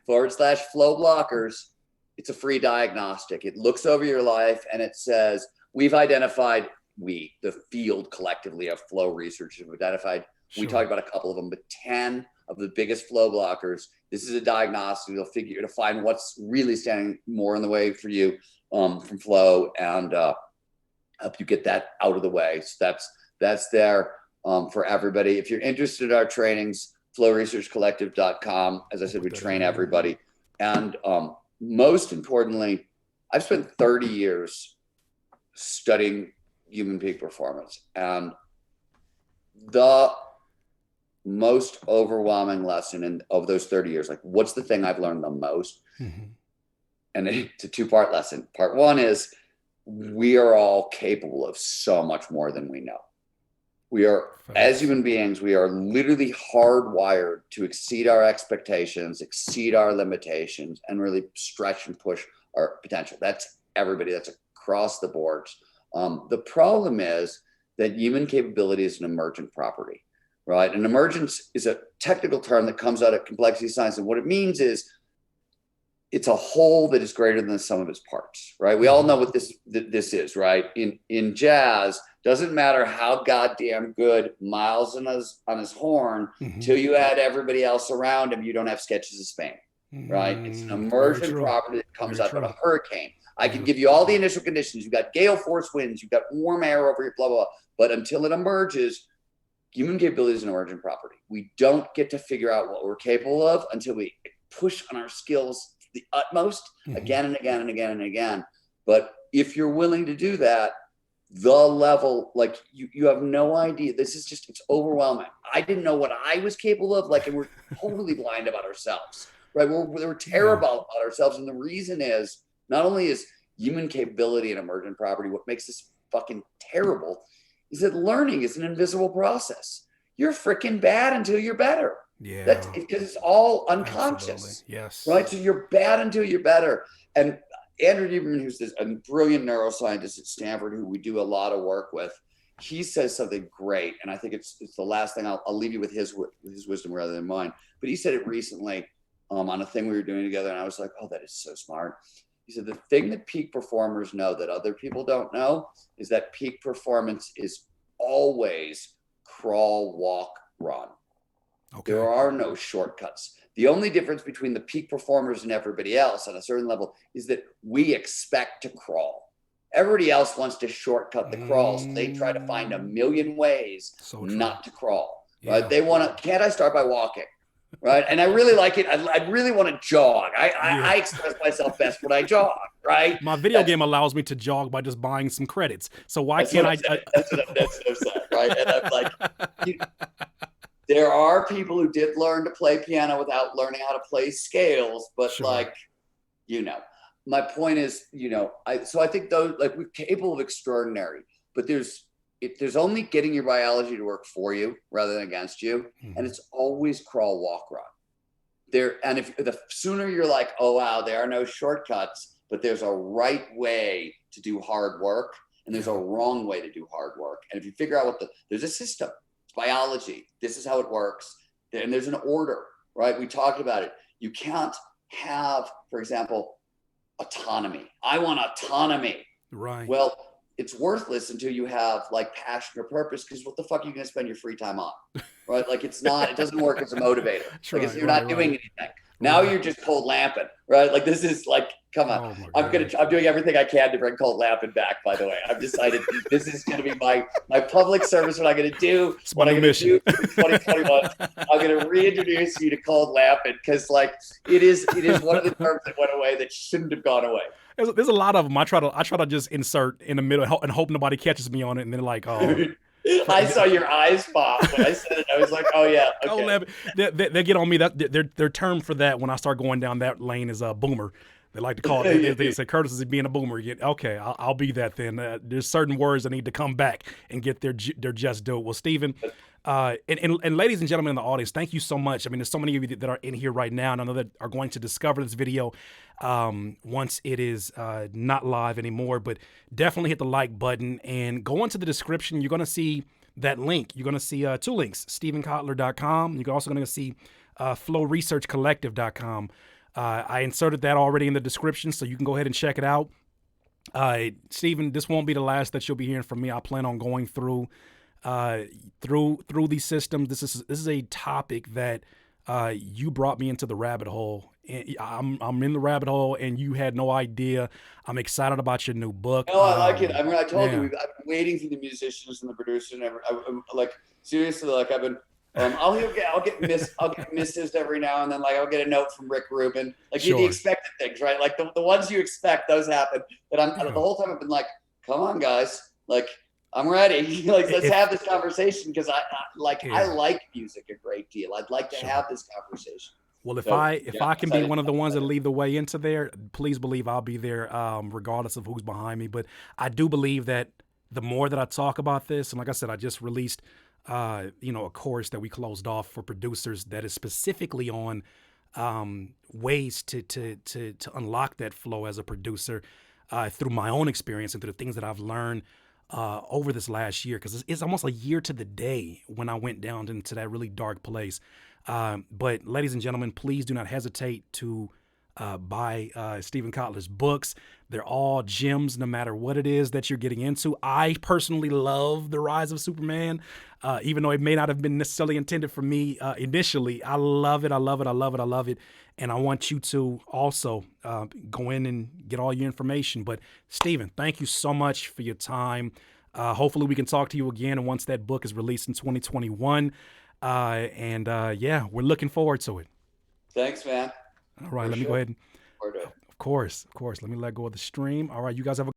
Speaker 2: /flow blockers. It's a free diagnostic. It looks over your life and it says, we've identified, the field collectively of flow researchers have identified, we talked about a couple of them, but 10 of the biggest flow blockers. This is a diagnostic. You'll find what's really standing more in the way for you from flow and help you get that out of the way. So that's there for everybody. If you're interested in our trainings, flowresearchcollective.com. As I said, we train everybody. And most importantly, I've spent 30 years studying human peak performance. And the most overwhelming lesson of those 30 years, like what's the thing I've learned the most?
Speaker 1: Mm-hmm.
Speaker 2: And it's a two-part lesson. Part one is we are all capable of so much more than we know. We are, as human beings, we are literally hardwired to exceed our expectations, exceed our limitations, and really stretch and push our potential. That's everybody. That's across the board. The problem is that human capability is an emergent property, right? And emergence is a technical term that comes out of complexity science. And what it means is it's a whole that is greater than the sum of its parts, right? We all know what this is, right? In jazz, doesn't matter how goddamn good Miles on his horn, till you add everybody else around him, you don't have Sketches of Spain, right? It's an emergent property that comes out of a hurricane. I can give you all the initial conditions. You've got gale force winds, you've got warm air over your blah, blah, blah. But until it emerges, human capability is an emergent property. We don't get to figure out what we're capable of until we push on our skills to the utmost again and again and again and again. But if you're willing to do that, the level, like you have no idea. This is just, it's overwhelming. I didn't know what I was capable of. Like, and we're totally blind about ourselves, right? We're terrible about ourselves. And the reason is not only is human capability an emergent property, what makes this fucking terrible is that learning is an invisible process. You're freaking bad until you're better.
Speaker 1: Yeah.
Speaker 2: That's because it's all unconscious.
Speaker 1: Absolutely. Yes.
Speaker 2: Right. So you're bad until you're better. And Andrew Huberman, who's a brilliant neuroscientist at Stanford, who we do a lot of work with, he says something great. And I think it's the last thing I'll leave you with his wisdom rather than mine. But he said it recently on a thing we were doing together. And I was like, oh, that is so smart. He said, the thing that peak performers know that other people don't know is that peak performance is always crawl, walk, run. Okay. There are no shortcuts. The only difference between the peak performers and everybody else on a certain level is that we expect to crawl. Everybody else wants to shortcut the crawl. So they try to find a million ways not to crawl. Right? They want to, can't I start by walking? Right. And I really like it. I really want to jog. I express myself best when I jog. Right.
Speaker 1: My video game allows me to jog by just buying some credits. So why can't I?
Speaker 2: That's what I'm saying. Right. And I'm like, there are people who did learn to play piano without learning how to play scales. But like, my point is, so I think those, like, we're capable of extraordinary, but there's only getting your biology to work for you rather than against you. And it's always crawl, walk, run. And if the sooner you're like, oh, wow, there are no shortcuts, but there's a right way to do hard work and there's a wrong way to do hard work. And if you figure out there's a system, it's biology. This is how it works. And there's an order, right? We talked about it. You can't have, for example, autonomy. I want autonomy. Right. Well, it's worthless until you have like passion or purpose, because what the fuck are you going to spend your free time on? Right? Like it doesn't work as a motivator. Like you're not doing anything. Now you're just cold lamping, right? Like this is like, Come on.
Speaker 1: Oh my
Speaker 2: I'm
Speaker 1: God.
Speaker 2: doing everything I can to bring Cold Lappin back, by the way. I've decided this is gonna be my public service, what I'm gonna do,
Speaker 1: It's my
Speaker 2: what I'm
Speaker 1: new
Speaker 2: gonna
Speaker 1: mission.
Speaker 2: do in 2021. I'm gonna reintroduce you to Cold Lappin because like it is one of the terms that went away that shouldn't have gone away.
Speaker 1: There's a lot of them. I try to just insert in the middle and hope nobody catches me on it, and then like, oh,
Speaker 2: I saw your eyes pop when I said it. I was like, oh yeah, okay.
Speaker 1: they get on me. That their term for that when I start going down that lane is a boomer. They like to call it. They say Curtis is being a boomer. Okay, I'll be that then. There's certain words that need to come back and get their just due. Well, Stephen, and ladies and gentlemen in the audience, thank you so much. I mean, there's so many of you that are in here right now, and I know that are going to discover this video once it is not live anymore. But definitely hit the like button and go into the description. You're going to see that link. You're going to see two links: StephenKotler.com. You're also going to see FlowResearchCollective.com. I inserted that already in the description, so you can go ahead and check it out. Stephen, this won't be the last that you'll be hearing from me. I plan on going through these systems. This is a topic that you brought me into the rabbit hole. I'm in the rabbit hole, and you had no idea. I'm excited about your new book.
Speaker 2: No, I like it. I mean, I told you, I've been waiting for the musicians and the producers, and I'm like seriously, like I've been. I'll get misses every now and then. Like I'll get a note from Rick Rubin. Like the expected things, right? Like the ones you expect, those happen. But the whole time I've been like, come on, guys, like I'm ready. Like let's have this conversation because I like music a great deal. I'd like to have this conversation.
Speaker 1: Well, if I can be one of the ones that lead the way into there, please believe I'll be there, regardless of who's behind me. But I do believe that the more that I talk about this, and like I said, I just released a course that we closed off for producers that is specifically on ways to unlock that flow as a producer through my own experience and through the things that I've learned over this last year, because it's almost a year to the day when I went down into that really dark place. But ladies and gentlemen, please do not hesitate to buy Stephen Kotler's books. They're all gems, no matter what it is that you're getting into. I personally love The Rise of Superman, even though it may not have been necessarily intended for me initially. I love it. I love it. I love it. I love it. And I want you to also go in and get all your information. But Stephen, thank you so much for your time. Hopefully we can talk to you again once that book is released in 2021. Yeah, we're looking forward to it.
Speaker 2: Thanks, man.
Speaker 1: All right, let me go ahead and, of course. Let me let go of the stream. All right, you guys have a